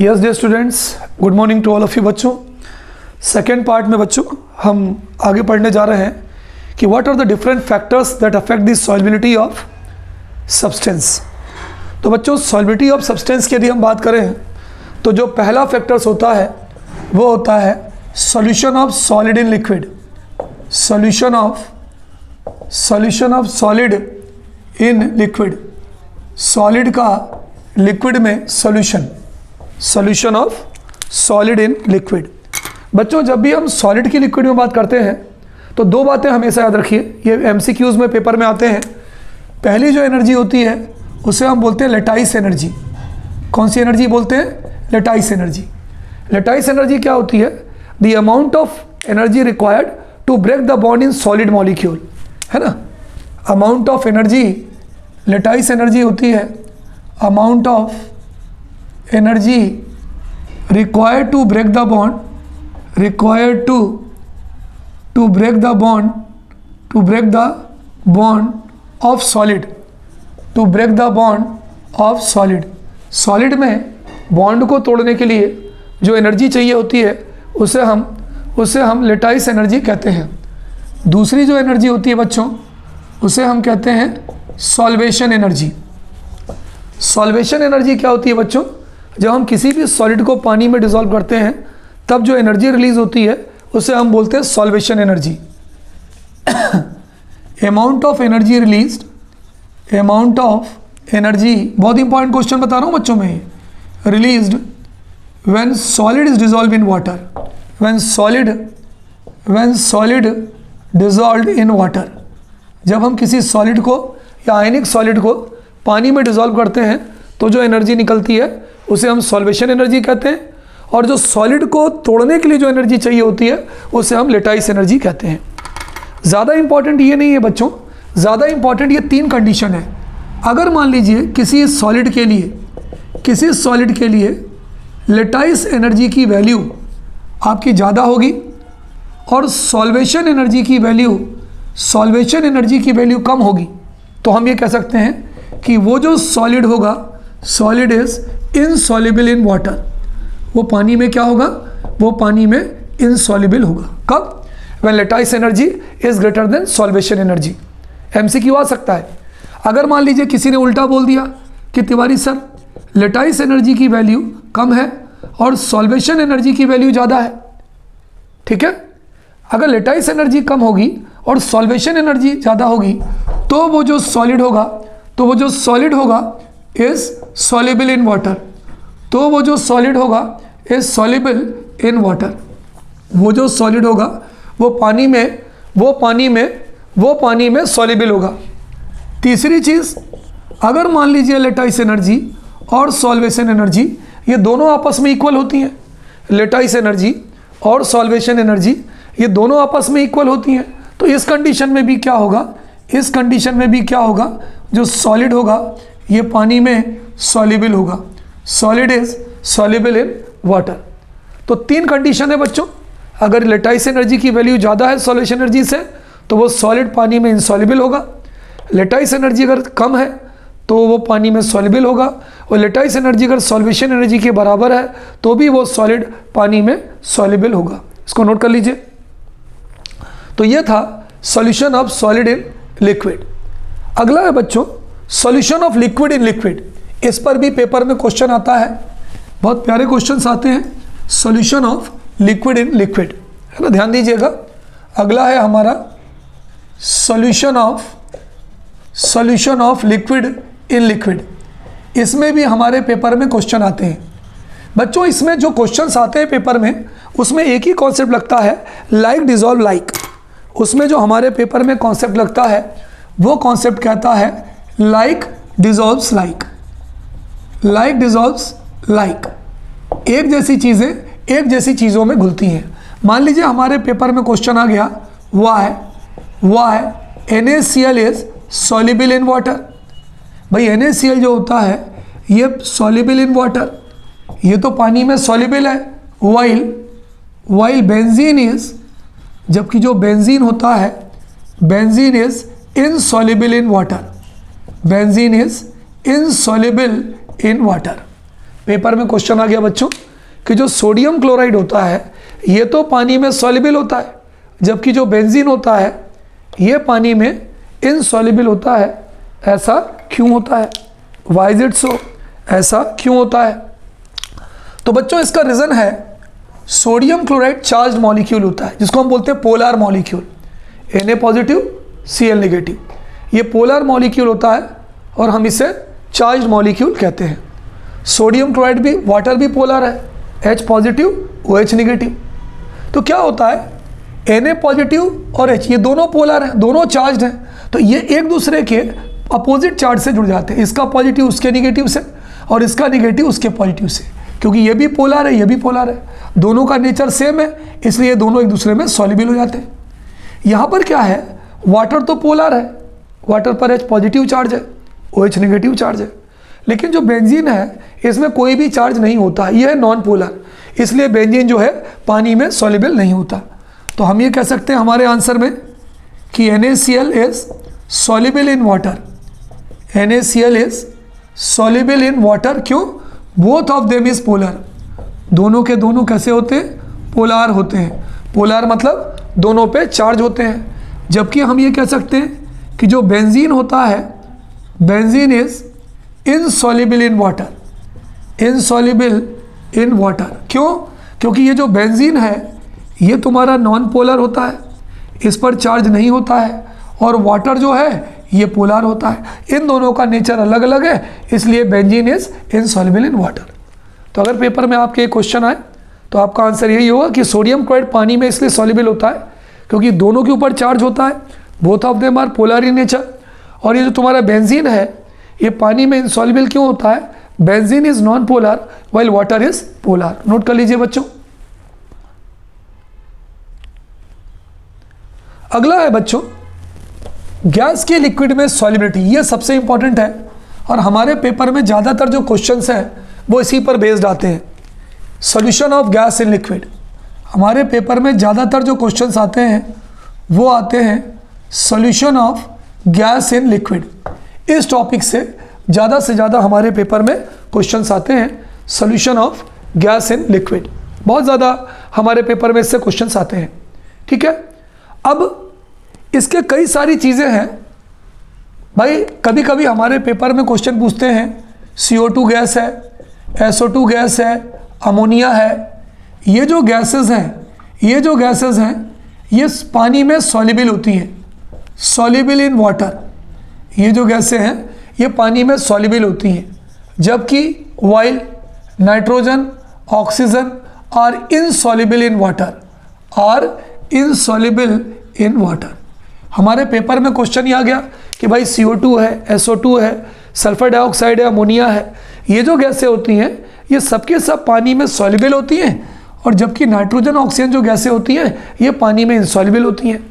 Yes dear students, good morning to all of you बच्चों। Second part में बच्चों हम आगे पढ़ने जा रहे हैं कि what are the different factors that affect the solubility of substance. तो बच्चों सॉल्युबिलिटी ऑफ सब्सटेंस की यदि हम बात करें तो जो पहला फैक्टर्स होता है वो होता है solution of solid in liquid. Solution of solid in liquid, solid का लिक्विड में solution of solid in liquid. बच्चों जब भी हम सॉलिड की लिक्विड में बात करते हैं तो दो बातें हमेशा याद रखिए, ये एमसीक्यूज में पेपर में आते हैं। पहली जो एनर्जी होती है उसे हम बोलते हैं लेटाइस एनर्जी। कौन सी एनर्जी बोलते हैं? Lattice energy. लेटाइस एनर्जी क्या होती है? The amount of energy required to break the bond in solid molecule, है ना। Amount of energy, lattice energy होती है amount of energy required to break the bond, required to break the bond of solid, to break the bond of solid। Solid में bond को तोड़ने के लिए जो एनर्जी चाहिए होती है उसे हम लेटाइस एनर्जी कहते हैं। दूसरी जो एनर्जी होती है बच्चों उसे हम कहते हैं सॉल्वेशन एनर्जी। सॉल्वेशन एनर्जी क्या होती है बच्चों? जब हम किसी भी सॉलिड को पानी में डिसॉल्व करते हैं तब जो एनर्जी रिलीज होती है उसे हम बोलते हैं solvation energy. Amount of energy released, amount of energy, बहुत इंपॉर्टेंट क्वेश्चन बता रहा हूँ बच्चों में, released when solid is dissolve in water, when solid dissolve in water. जब हम किसी सॉलिड को या आयनिक सॉलिड को पानी में डिसॉल्व करते हैं तो जो एनर्जी निकलती है उसे हम सॉल्वेशन एनर्जी कहते हैं, और जो सॉलिड को तोड़ने के लिए जो एनर्जी चाहिए होती है उसे हम लेटाइस एनर्जी कहते हैं। ज़्यादा इंपॉर्टेंट ये नहीं है बच्चों, ज़्यादा इंपॉर्टेंट ये तीन कंडीशन है। अगर मान लीजिए किसी सॉलिड के लिए लेटाइस एनर्जी की वैल्यू आपकी ज़्यादा होगी और सॉल्वेशन एनर्जी की वैल्यू कम होगी, तो हम ये कह सकते हैं कि वो जो सॉलिड होगा, solid is insoluble in water. वो पानी में क्या होगा? वो पानी में इनसॉल्युबल होगा। कब? When lattice energy is greater than solvation energy. MCQ आ सकता है। अगर मान लीजिए किसी ने उल्टा बोल दिया कि तिवारी सर लेटाइस एनर्जी की वैल्यू कम है और सॉल्वेशन एनर्जी की वैल्यू ज़्यादा है, ठीक है। अगर लेटाइस एनर्जी कम होगी और सॉल्वेशन एनर्जी ज़्यादा होगी तो वो जो सॉलिड होगा इज सॉल्युबल इन वाटर, तो वो जो सॉलिड होगा इज सॉल्युबल इन वाटर। वो जो सॉलिड होगा वो पानी में सॉल्युबल होगा। तीसरी चीज़, अगर मान लीजिए लेटाइस एनर्जी और सॉल्वेशन एनर्जी ये दोनों आपस में इक्वल होती हैं, लेटाइस एनर्जी और सॉल्वेशन एनर्जी ये दोनों आपस में इक्वल होती हैं, तो इस कंडीशन में भी क्या होगा? जो सॉलिड होगा ये पानी में सॉल्युबल होगा। Solid is soluble in water. तो तीन कंडीशन है बच्चों। अगर लेटाइस एनर्जी की वैल्यू ज़्यादा है सॉल्वेशन एनर्जी से तो वो सॉलिड पानी में इनसॉल्युबल होगा। लेटाइस एनर्जी अगर कम है तो वो पानी में सॉल्युबल होगा, और लेटाइस एनर्जी अगर सॉल्वेशन एनर्जी के बराबर है तो भी वो सॉलिड पानी में सॉल्युबल होगा। इसको नोट कर लीजिए। तो ये था solution of solid in liquid. अगला है बच्चों solution of liquid in liquid. इस पर भी पेपर में क्वेश्चन आता है, बहुत प्यारे क्वेश्चंस आते हैं। Solution of liquid in liquid, है ना, ध्यान दीजिएगा। अगला है हमारा solution of liquid in liquid. इसमें भी हमारे पेपर में क्वेश्चन आते हैं बच्चों। इसमें जो क्वेश्चंस आते हैं पेपर में उसमें एक ही कॉन्सेप्ट लगता है, लाइक डिसॉल्व लाइक। उसमें जो हमारे पेपर में कॉन्सेप्ट लगता है वो कॉन्सेप्ट कहता है like dissolves like. Like dissolves like, एक जैसी चीज़ें एक जैसी चीज़ों में घुलती हैं। मान लीजिए हमारे पेपर में क्वेश्चन आ गया why NaCl is soluble in water. भाई NaCl जो होता है ये सॉल्युबल इन वाटर, ये तो पानी में सॉल्युबल है। वाइल बेंजीन इज, जबकि जो बेंजीन होता है benzene is insoluble in water. Benzene is insoluble in water. Paper में क्वेश्चन आ गया बच्चों कि जो सोडियम क्लोराइड होता है ये तो पानी में सॉल्युबल होता है, जबकि जो बेंजीन होता है ये पानी में इनसॉल्युबल होता है। ऐसा क्यों होता है? Why is it so? ऐसा क्यों होता है? तो बच्चों इसका रीज़न है सोडियम क्लोराइड चार्ज मॉलिक्यूल होता है, जिसको हम बोलते हैं polar molecule. Na positive Cl negative, ये पोलर मॉलिक्यूल होता है और हम इसे चार्ज मॉलिक्यूल कहते हैं। सोडियम क्लोराइड भी, वाटर भी पोलर है, H पॉजिटिव OH नेगेटिव। तो क्या होता है Na पॉजिटिव और H ये दोनों पोलर हैं, दोनों चार्ज हैं, तो ये एक दूसरे के अपोजिट चार्ज से जुड़ जाते हैं। इसका पॉजिटिव उसके नेगेटिव से और इसका नेगेटिव उसके पॉजिटिव से, क्योंकि ये भी पोलर है ये भी पोलर है, दोनों का नेचर सेम है, इसलिए दोनों एक दूसरे में सॉल्युबल हो जाते हैं। यहाँ पर क्या है, वाटर तो पोलर है, वाटर पर H पॉजिटिव चार्ज है, OH नेगेटिव चार्ज है, लेकिन जो बेंजीन है इसमें कोई भी चार्ज नहीं होता, ये है नॉन पोलर, इसलिए बेंजीन जो है पानी में सॉल्युबल नहीं होता। तो हम ये कह सकते हैं हमारे आंसर में कि NaCl is soluble in water. NaCl is soluble in water. क्यों? Both of them is polar, दोनों के दोनों कैसे होते हैं? पोलर होते हैं। पोलर मतलब दोनों पे चार्ज होते हैं। जबकि हम ये कह सकते हैं कि जो बेंजीन होता है, benzene is insoluble in water. Insoluble in water क्यों? क्योंकि ये जो बेंजीन है ये तुम्हारा नॉन पोलर होता है, इस पर चार्ज नहीं होता है, और वाटर जो है ये पोलर होता है। इन दोनों का नेचर अलग अलग है, इसलिए benzene is insoluble in water. तो अगर पेपर में आपके क्वेश्चन आए तो आपका आंसर यही होगा कि सोडियम क्लोराइड पानी में इसलिए सॉल्युबल होता है क्योंकि दोनों के ऊपर चार्ज होता है, both of them are polar in nature. और ये जो तुम्हारा बेंजीन है ये पानी में इनसॉल्युबल क्यों होता है? Benzene is non polar while water is polar. Note कर लीजिए बच्चों। अगला है बच्चों गैस के लिक्विड में सॉल्युबिलिटी। ये सबसे इंपॉर्टेंट है और हमारे पेपर में ज़्यादातर जो क्वेश्चंस हैं वो इसी पर बेस्ड आते हैं। Solution of gas in liquid, हमारे पेपर में ज़्यादातर जो क्वेश्चंस आते हैं वो आते हैं solution of gas in liquid. इस टॉपिक से ज़्यादा हमारे पेपर में क्वेश्चंस आते हैं solution of gas in liquid. बहुत ज़्यादा हमारे पेपर में इससे क्वेश्चंस आते हैं। ठीक है, अब इसके कई सारी चीज़ें हैं भाई। कभी कभी हमारे पेपर में क्वेश्चन पूछते हैं CO2 गैस है, SO2 गैस है, अमोनिया है। ये जो गैसेस हैं ये पानी में सॉल्युबल होती हैं, सॉल्युबल इन वाटर। ये जो गैसें हैं ये पानी में सॉल्युबल होती हैं, जबकि while nitrogen oxygen are insoluble in water, are insoluble in water. हमारे पेपर में क्वेश्चन ही आ गया कि भाई CO2 है, SO2 है, सल्फर डाइऑक्साइड है, अमोनिया है। ये जो गैसें होती हैं ये सबके सब पानी में सॉल्युबल होती हैं, और जबकि नाइट्रोजन ऑक्सीजन जो गैसें होती हैं ये पानी में इनसॉल्युबल होती हैं।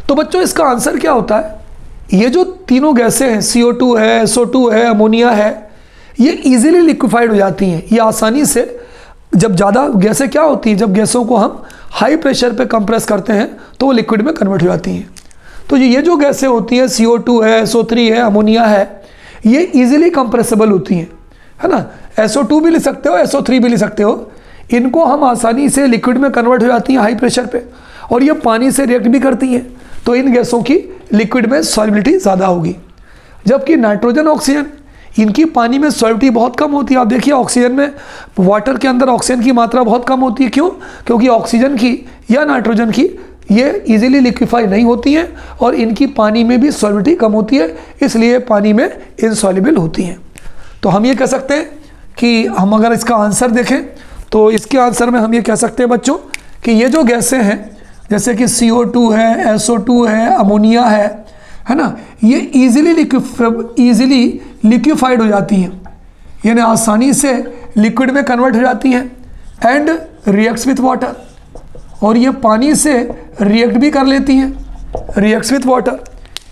तो बच्चों इसका आंसर क्या होता है? ये जो तीनों गैसें हैं CO2 है, SO2 है, अमोनिया है, ये ईजिली लिक्विफाइड हो जाती हैं। ये आसानी से, जब ज़्यादा गैसें क्या होती हैं, जब गैसों को हम हाई प्रेशर पे कंप्रेस करते हैं तो वो लिक्विड में कन्वर्ट हो जाती हैं। तो ये जो गैसें होती हैं CO2 है, SO3 है, अमोनिया है, ये इजीली कंप्रेसिबल होती हैं, है ना। SO2 भी ले सकते हो, SO3 भी ले सकते हो। इनको हम आसानी से लिक्विड में कन्वर्ट हो जाती हैं हाई प्रेशर पे, और ये पानी से रिएक्ट भी करती हैं, तो इन गैसों की लिक्विड में सॉल्युबिलिटी ज़्यादा होगी। जबकि नाइट्रोजन ऑक्सीजन, इनकी पानी में सॉल्युबिलिटी बहुत कम होती है। आप देखिए ऑक्सीजन में, वाटर के अंदर ऑक्सीजन की मात्रा बहुत कम होती है। क्यों? क्योंकि ऑक्सीजन की या नाइट्रोजन की ये इजीली लिक्विफाई नहीं होती हैं, और इनकी पानी में भी सॉल्युबिलिटी कम होती है, इसलिए पानी में इनसॉल्युबल होती हैं। तो हम ये कह सकते हैं कि हम अगर इसका आंसर देखें तो इसके आंसर में हम ये कह सकते हैं बच्चों कि ये जो गैसें हैं जैसे कि CO2 है, SO2 है, अमोनिया है ना, ये इजीली लिक्विफाइड हो जाती हैं, यानी आसानी से लिक्विड में कन्वर्ट हो जाती हैं, एंड रिएक्ट्स विथ वाटर, और ये पानी से रिएक्ट भी कर लेती हैं, रिएक्ट्स विथ वाटर।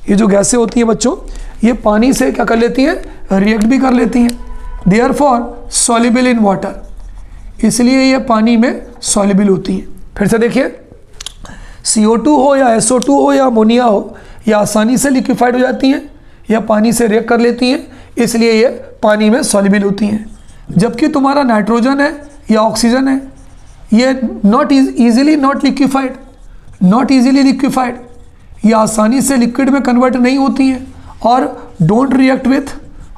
ये जो गैसें होती हैं बच्चों ये पानी से क्या कर लेती हैं? रिएक्ट भी कर लेती हैं। देयरफॉर सॉल्युबल इन वाटर, इसलिए ये पानी में सॉल्युबल होती हैं। फिर से देखिए, CO2 हो या SO2 हो या अमोनिया हो, ये आसानी से लिक्विफाइड हो जाती हैं या पानी से रिएक्ट कर लेती हैं, इसलिए ये पानी में सॉल्युबल होती हैं। जबकि तुम्हारा नाइट्रोजन है या ऑक्सीजन है, ये नॉट ईजिली लिक्विफाइड, ये आसानी से लिक्विड में कन्वर्ट नहीं होती हैं और डोंट रिएक्ट विथ,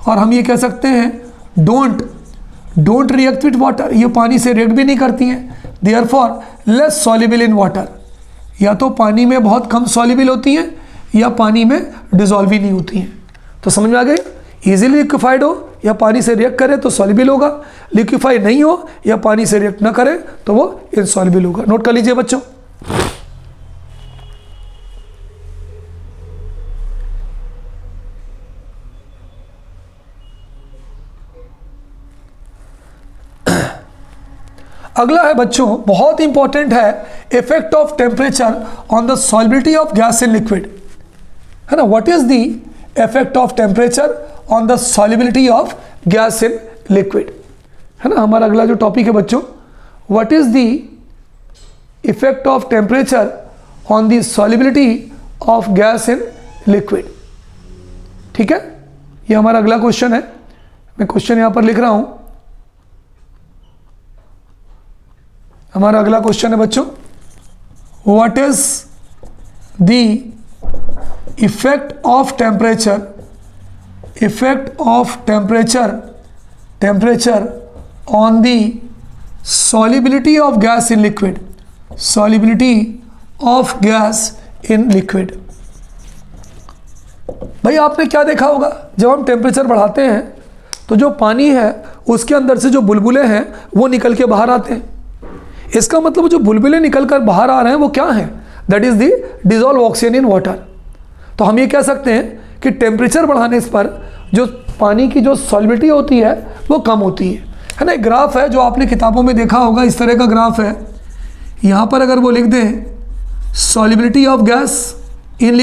और हम ये कह सकते हैं डोंट रिएक्ट विथ वाटर, ये पानी से रिएक्ट भी नहीं करती हैं। Therefore less soluble in water, या तो पानी में बहुत कम सॉल्युबल होती हैं या पानी में डिजॉल्व ही नहीं होती हैं। तो समझ में आ गई, ईजिली लिक्विफाइड हो या पानी से रिएक्ट करे तो सॉल्युबल होगा, लिक्विफाई नहीं हो या पानी से रिएक्ट ना करे तो वो इनसॉल्युबल होगा। नोट कर लीजिए बच्चों। अगला है बच्चों, बहुत इंपॉर्टेंट है, effect of temperature on the solubility of gas in liquid, है ना। What is the effect of temperature on the solubility of gas in liquid, है ना। हमारा अगला जो टॉपिक है बच्चों, what is the effect of temperature on the solubility of gas in liquid, ठीक है। ये हमारा अगला क्वेश्चन है, मैं क्वेश्चन यहां पर लिख रहा हूं। हमारा अगला क्वेश्चन है बच्चों, what is the effect of temperature on the solubility of gas in liquid, भाई आपने क्या देखा होगा, जब हम टेम्परेचर बढ़ाते हैं तो जो पानी है उसके अंदर से जो बुलबुले हैं वो निकल के बाहर आते हैं। इसका मतलब जो बुलबुले निकल कर बाहर आ रहे हैं वो क्या है, that is the dissolve oxygen in water. तो हम ये कह सकते हैं कि टेम्परेचर बढ़ाने पर जो पानी की जो सॉल्युबिलिटी होती है वो कम होती है ना। एक ग्राफ है जो आपने किताबों में देखा होगा, इस तरह का ग्राफ है। यहाँ पर अगर वो लिख दें solubility of gas in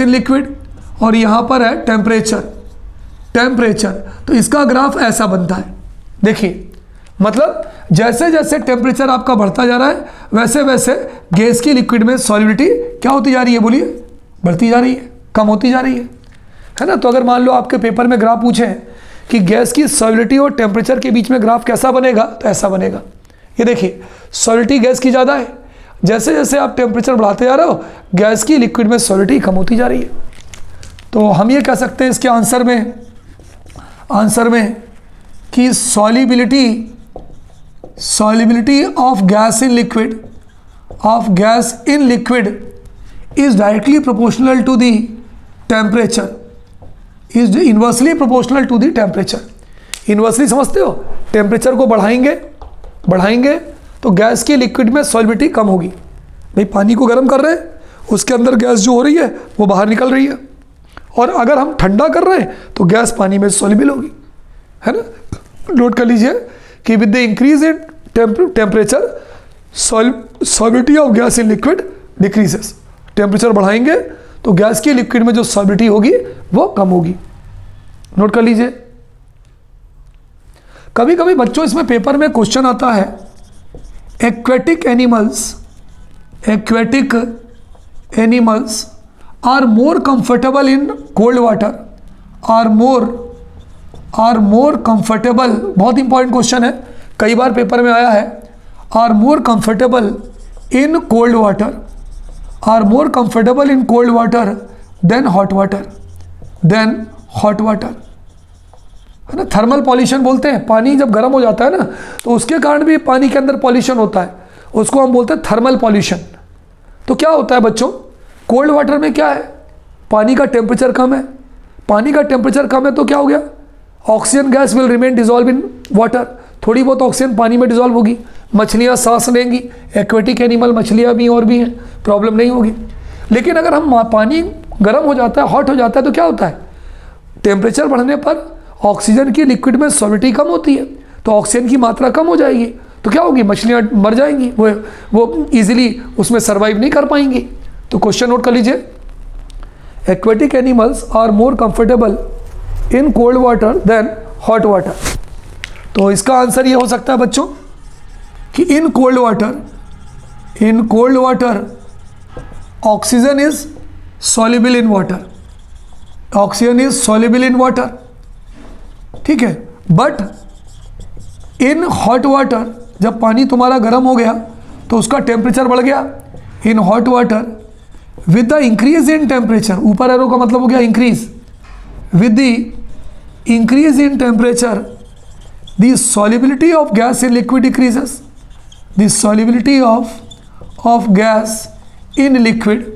liquid, और यहाँ पर है टेम्परेचर, तो इसका ग्राफ ऐसा बनता है। देखिए, मतलब जैसे जैसे टेम्परेचर आपका बढ़ता जा रहा है वैसे वैसे गैस की लिक्विड में सॉल्युबिलिटी क्या होती जा रही है, बोलिए, बढ़ती जा रही है, कम होती जा रही है ना। तो अगर मान लो आपके पेपर में ग्राफ पूछें कि गैस की सॉल्युबिलिटी और टेम्परेचर के बीच में ग्राफ कैसा बनेगा, तो ऐसा बनेगा। ये देखिए, सॉल्युबिलिटी गैस की ज़्यादा है, जैसे जैसे आप टेम्परेचर बढ़ाते जा रहे हो गैस की लिक्विड में सॉल्युबिलिटी कम होती जा रही है। तो हम ये कह सकते हैं इसके आंसर में कि solubility of gas in liquid is directly proportional to the temperature, is inversely proportional to the temperature. Inversely समझते हो, टेम्परेचर को बढ़ाएंगे तो गैस की लिक्विड में सॉल्युबिलिटी कम होगी। भाई पानी को गर्म कर रहे हैं, उसके अंदर गैस जो हो रही है वो बाहर निकल रही है, और अगर हम ठंडा कर रहे हैं तो गैस पानी में सॉल्युबल होगी, है ना। नोट कर लीजिए कि with the increase in temperature solubility of gas in liquid decreases. Temperature बढ़ाएंगे तो गैस की लिक्विड में जो सॉल्युबिलिटी होगी वो कम होगी। नोट कर लीजिए। कभी कभी बच्चों इसमें पेपर में क्वेश्चन आता है, aquatic animals are more comfortable in cold water, are more comfortable, बहुत इंपॉर्टेंट क्वेश्चन है, कई बार पेपर में आया है। Are more comfortable in cold water than hot water, है ना। थर्मल पॉल्यूशन बोलते हैं, पानी जब गर्म हो जाता है ना तो उसके कारण भी पानी के अंदर पॉल्यूशन होता है, उसको हम बोलते हैं थर्मल पॉल्यूशन। तो क्या होता है बच्चों, कोल्ड वाटर में क्या है, पानी का टेम्परेचर कम है, तो क्या हो गया, oxygen gas will remain dissolve in water, थोड़ी बहुत ऑक्सीजन पानी में डिजॉल्व होगी, मछलियाँ सांस लेंगी, एक्वेटिक एनिमल मछलियाँ भी और भी हैं, प्रॉब्लम नहीं होगी। लेकिन अगर हम पानी गर्म हो जाता है, हॉट हो जाता है, तो क्या होता है, टेम्परेचर बढ़ने पर ऑक्सीजन की लिक्विड में सॉल्युबिलिटी कम होती है, तो ऑक्सीजन की मात्रा कम हो जाएगी, तो क्या होगी, मछलियाँ मर जाएंगी, वो ईजिली उसमें सर्वाइव नहीं कर पाएंगी। तो क्वेश्चन नोट कर लीजिए, aquatic animals are more comfortable in cold water than hot water. तो इसका आंसर ये हो सकता है बच्चों कि in cold water oxygen is soluble in water, oxygen is soluble in water, ठीक है। बट इन हॉट वाटर, जब पानी तुम्हारा गर्म हो गया तो उसका टेम्परेचर बढ़ गया। इन hot water with the increase in temperature, ऊपर एरो का मतलब हो गया increase, with the increase in temperature the solubility of gas in liquid decreases, the solubility of gas in liquid,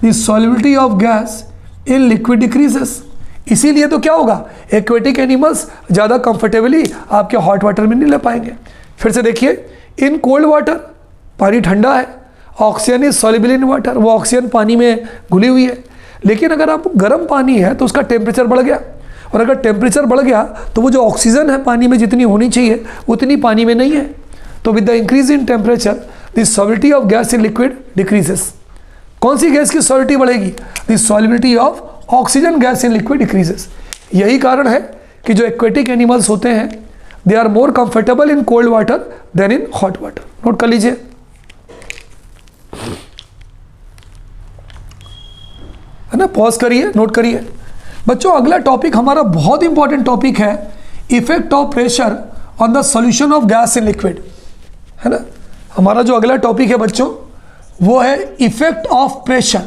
the solubility of gas in liquid decreases. इसीलिए तो क्या होगा, aquatic animals ज़्यादा कंफर्टेबली आपके हॉट वाटर में नहीं ले पाएंगे। फिर से देखिए, इन कोल्ड वाटर, पानी ठंडा है, oxygen is soluble in water, वो ऑक्सीजन पानी में घुली हुई है। लेकिन अगर आप गर्म पानी है तो उसका टेम्परेचर बढ़ गया, और अगर टेम्परेचर बढ़ गया तो वो जो ऑक्सीजन है पानी में जितनी होनी चाहिए उतनी पानी में नहीं है। तो with the increase in temperature the solubility of gas in liquid decreases. कौन सी गैस की सॉल्युबिलिटी बढ़ेगी, the solubility of oxygen gas in liquid decreases. यही कारण है कि जो एक्वेटिक एनिमल्स होते हैं they are more comfortable in cold water than in hot water. Note कर लीजिए। है ना, पॉज करिए, नोट करिए। बच्चों अगला टॉपिक हमारा बहुत इंपॉर्टेंट टॉपिक है, effect of pressure on the solution of gas in liquid. है ना, हमारा जो अगला टॉपिक है बच्चों वो है इफेक्ट ऑफ प्रेशर।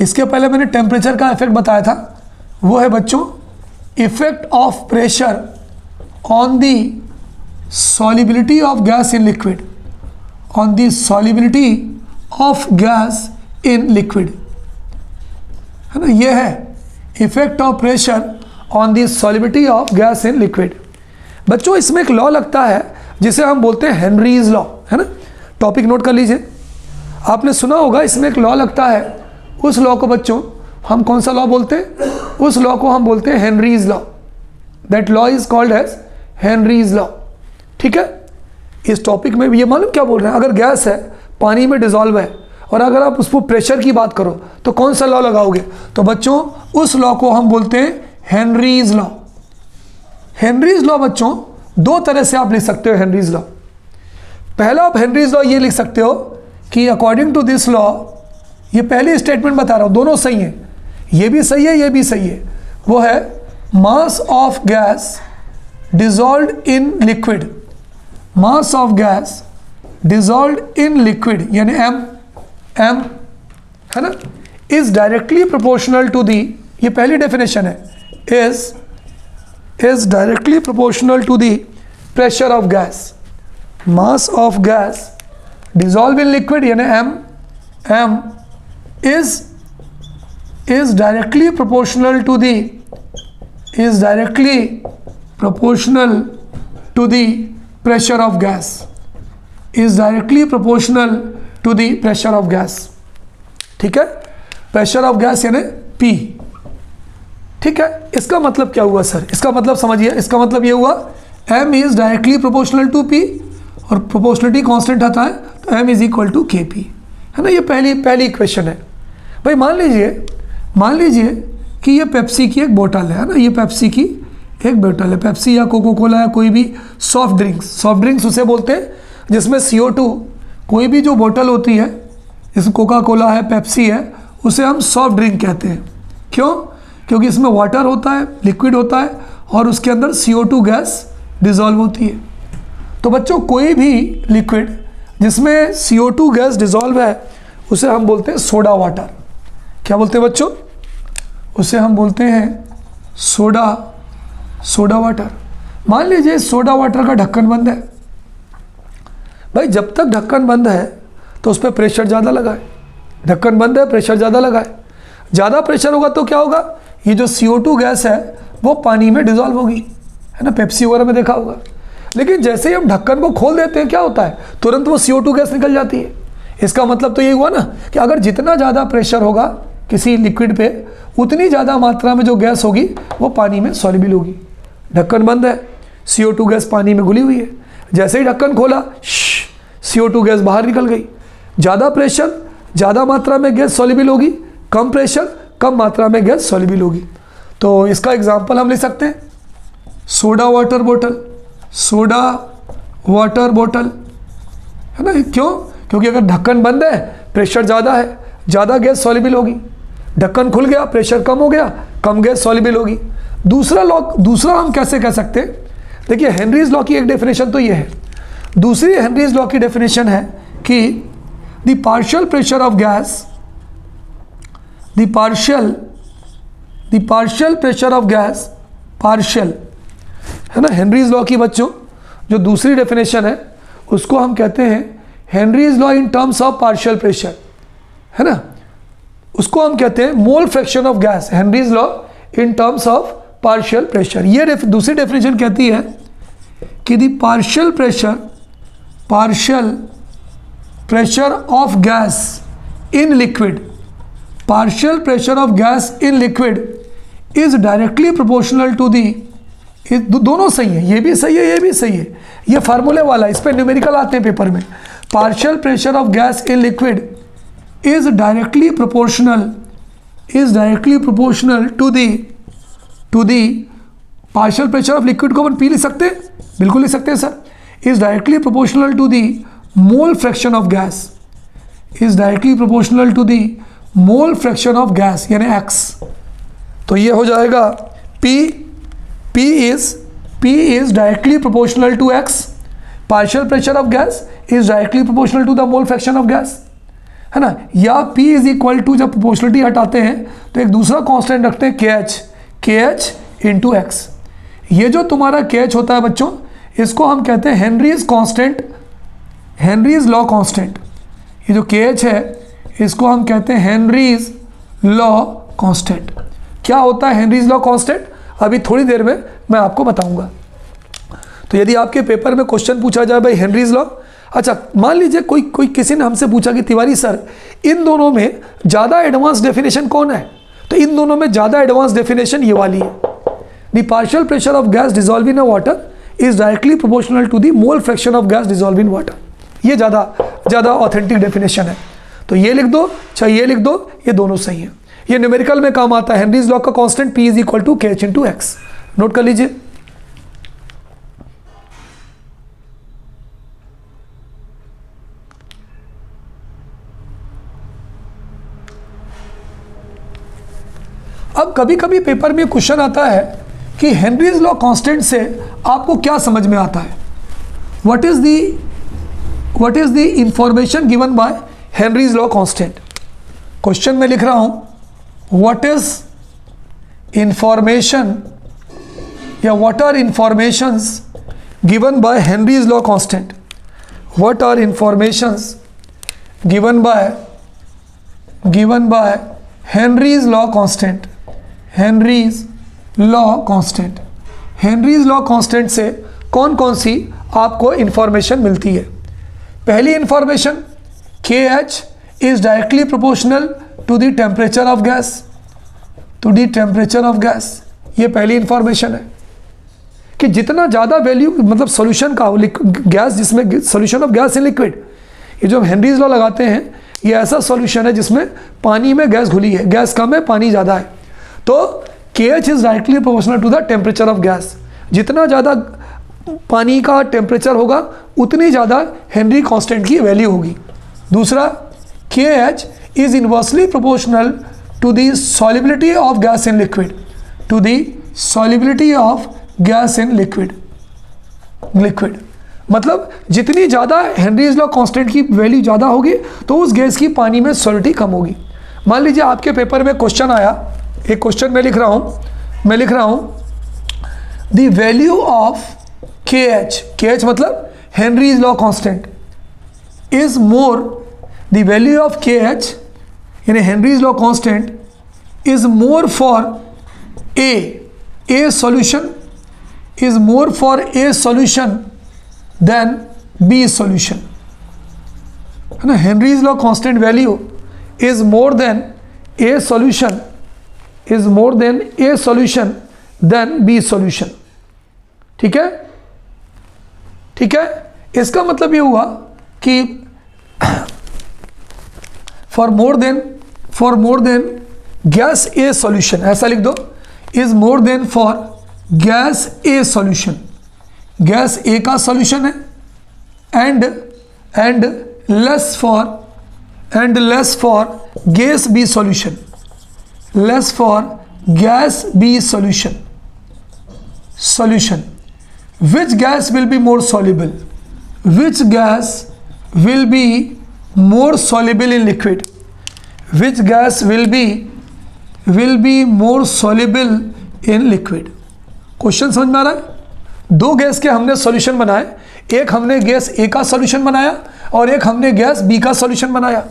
इसके पहले मैंने टेम्परेचर का इफेक्ट बताया था, वो है बच्चों effect of pressure on the solubility of gas in liquid, on the solubility of gas in liquid. है ना, ये है effect of pressure on the solubility of gas in liquid. बच्चों इसमें एक लॉ लगता है जिसे हम बोलते हैं हेनरीज लॉ। है ना, टॉपिक नोट कर लीजिए। आपने सुना होगा इसमें एक लॉ लगता है, उस लॉ को बच्चों हम कौन सा लॉ बोलते हैं, उस लॉ को हम बोलते हैं Henry's law. That law is called as Henry's law. ठीक है, इस टॉपिक में ये मालूम क्या बोल रहे हैं, अगर गैस है पानी में डिजॉल्व है और अगर आप उसको प्रेशर की बात करो तो कौन सा लॉ लगाओगे, तो बच्चों उस लॉ को हम बोलते हैं हेनरीज लॉ। हेनरीज लॉ बच्चों दो तरह से आप लिख सकते हो हेनरीज लॉ। पहला आप हेनरीज लॉ ये लिख सकते हो कि अकॉर्डिंग टू दिस लॉ, ये पहली स्टेटमेंट बता रहा हूँ, दोनों सही हैं, ये भी सही है ये भी सही है, वो है mass of gas dissolved in liquid, mass of gas dissolved in liquid यानी एम है ना, is directly proportional to the, ये पहली डेफिनेशन है, is directly proportional to the pressure of gas. Mass of gas dissolve in liquid यानी M is directly proportional to the pressure of gas, is directly proportional to the pressure of gas। ठीक है, pressure of gas यानी P। ठीक है, इसका मतलब क्या हुआ सर, इसका मतलब समझिए, इसका मतलब ये हुआ M is directly proportional to P और प्रोपोर्शनलिटी कांस्टेंट आता है तो M is equal to Kp। है ना, ये पहली इक्वेशन है। भाई मान लीजिए कि ये पेप्सी की एक बोतल है ना, ये पेप्सी की एक बोतल है, पेप्सी या कोको कोला या कोई भी सॉफ्ट ड्रिंक्स उसे बोलते हैं जिसमें CO2, कोई भी जो बोतल होती है जैसे कोका कोला है, पेप्सी है, उसे हम सॉफ्ट ड्रिंक कहते हैं। क्यों? क्योंकि इसमें वाटर होता है, लिक्विड होता है और उसके अंदर CO2 गैस डिजॉल्व होती है। तो बच्चों कोई भी लिक्विड जिसमें CO2 गैस डिजॉल्व है उसे हम बोलते हैं सोडा वाटर। क्या बोलते हैं बच्चों? उसे हम बोलते हैं सोडा वाटर। मान लीजिए सोडा वाटर का ढक्कन बंद है। भाई जब तक ढक्कन बंद है तो उस पर प्रेशर ज़्यादा लगाए, ढक्कन बंद है प्रेशर ज़्यादा लगाए, ज़्यादा प्रेशर होगा तो क्या होगा, ये जो CO2 गैस है वो पानी में डिजॉल्व होगी, है ना, पेप्सी वगैरह में देखा होगा। लेकिन जैसे ही हम ढक्कन को खोल देते हैं क्या होता है, तुरंत वो CO2 गैस निकल जाती है। इसका मतलब तो ये हुआ ना कि अगर जितना ज़्यादा प्रेशर होगा किसी लिक्विड पे उतनी ज़्यादा मात्रा में जो गैस होगी वो पानी में सॉल्युबल होगी। ढक्कन बंद है, CO2 गैस पानी में घुली हुई है, जैसे ही ढक्कन खोला CO2 गैस बाहर निकल गई। ज़्यादा प्रेशर ज़्यादा मात्रा में गैस सॉल्युबल होगी, कम प्रेशर कम मात्रा में गैस सॉल्युबल होगी। तो इसका एग्जाम्पल हम ले सकते हैं सोडा वाटर बोतल, है ना। क्यों? क्योंकि अगर ढक्कन बंद है प्रेशर ज़्यादा है, ज़्यादा गैस सॉल्युबल होगी, ढक्कन खुल गया प्रेशर कम हो गया, कम गैस सॉल्युबल होगी। दूसरा हम कैसे कह सकते हैं, देखिए हेनरीज लॉ की एक डेफिनेशन तो ये है, दूसरी हेनरीज लॉ की डेफिनेशन है कि the partial pressure of gas, the partial pressure of gas, partial है ना हेनरीज लॉ की बच्चों जो दूसरी डेफिनेशन है उसको हम कहते हैं Henry's law in terms of partial pressure, है ना, उसको हम कहते हैं mole fraction of gas, Henry's law in terms of partial pressure. ये दूसरी डेफिनेशन कहती है कि the partial pressure of gas in liquid, partial pressure of gas in liquid is directly proportional to the, दोनों सही है, ये भी सही है ये भी सही है, ये फार्मूले वाला, इस पे न्यूमेरिकल आते हैं पेपर में। Partial pressure of gas in liquid is directly proportional to the partial pressure of liquid को अपन पी लिख सकते हैं, बिल्कुल लिख सकते हैं sir, is directly proportional to the mole fraction of gas, is directly proportional to the mole fraction of gas यानी x। तो ये हो जाएगा P is directly proportional to x, partial pressure of gas is directly proportional to the mole fraction of gas, है ना, या P is equal to, जब proportionality हटाते हैं तो एक दूसरा कांस्टेंट रखते हैं KH इंटू एक्स। ये जो तुम्हारा KH होता है बच्चों, इसको हम कहते हैं Henrys constant, Henrys law constant. ये जो KH है इसको हम कहते हैं हेनरीज लॉ कांस्टेंट। क्या होता है हेनरीज लॉ कांस्टेंट, अभी थोड़ी देर में मैं आपको बताऊंगा। तो यदि आपके पेपर में क्वेश्चन पूछा जाए भाई हेनरीज लॉ, अच्छा मान लीजिए कोई किसी ने हमसे पूछा कि तिवारी सर इन दोनों में ज़्यादा एडवांस डेफिनेशन कौन है, तो इन दोनों में ज़्यादा एडवांस डेफिनेशन ये वाली है, the partial pressure of gas dissolve in water is directly proportional to the mole fraction of gas dissolve in water. ये ज़्यादा ऑथेंटिक डेफिनेशन है, तो ये लिख दो चाहे ये लिख दो, ये दोनों सही है। ये न्यूमेरिकल में काम आता है, हेनरीज लॉ का constant P is equal to KH into X, note कर लीजिए। अब कभी कभी पेपर में क्वेश्चन आता है कि हेनरीज लॉ कांस्टेंट से आपको क्या समझ में आता है, what is the information given by Henrys law constant. Question में लिख रहा हूं what is information या what are informations given by Henry's law constant, what are informations given by Henry's law constant, Henry's law constant, Henry's law constant से कौन कौन सी आपको information मिलती है। पहली information KH is directly proportional to the temperature of gas, to the temperature of gas, ये पहली information है कि जितना ज़्यादा वैल्यू मतलब सॉल्यूशन का गैस, जिसमें solution of gas in liquid, ये जो हम हेनरीज लॉ लगाते हैं ये ऐसा सॉल्यूशन है जिसमें पानी में गैस घुली है, गैस कम है पानी ज़्यादा है, तो KH is directly proportional to the temperature of gas. जितना ज़्यादा पानी का टेम्परेचर होगा उतनी ज़्यादा हेनरी कांस्टेंट की वैल्यू होगी। दूसरा, KH is inversely proportional to the solubility of gas in liquid, to the solubility of gas in liquid, मतलब जितनी ज़्यादा हेनरीज लॉ कांस्टेंट की वैल्यू ज़्यादा होगी तो उस गैस की पानी में सॉलिडिटी कम होगी। मान लीजिए आपके पेपर में क्वेश्चन आया, एक क्वेश्चन मैं लिख रहा हूँ द वैल्यू ऑफ KH मतलब Henry's law constant is more, the value of KH यानी Henry's law constant is more for A solution, is more for A solution than B solution, है ना। Henry's law constant value is more than A solution, is more than A solution than B solution, ठीक है, ठीक है। इसका मतलब ये हुआ कि for more than gas A solution, ऐसा लिख दो, is more than for gas A solution, gas A का सॉल्यूशन है, and less for gas B solution, less for gas B solution, solution, which gas will be more soluble, which gas will be more soluble in liquid, which gas will be more soluble in liquid. Question समझ में आ रहा है? दो gas के हमने solution बनाए, एक हमने गैस ए का सॉल्यूशन बनाया और एक हमने गैस बी का सॉल्यूशन बनाया।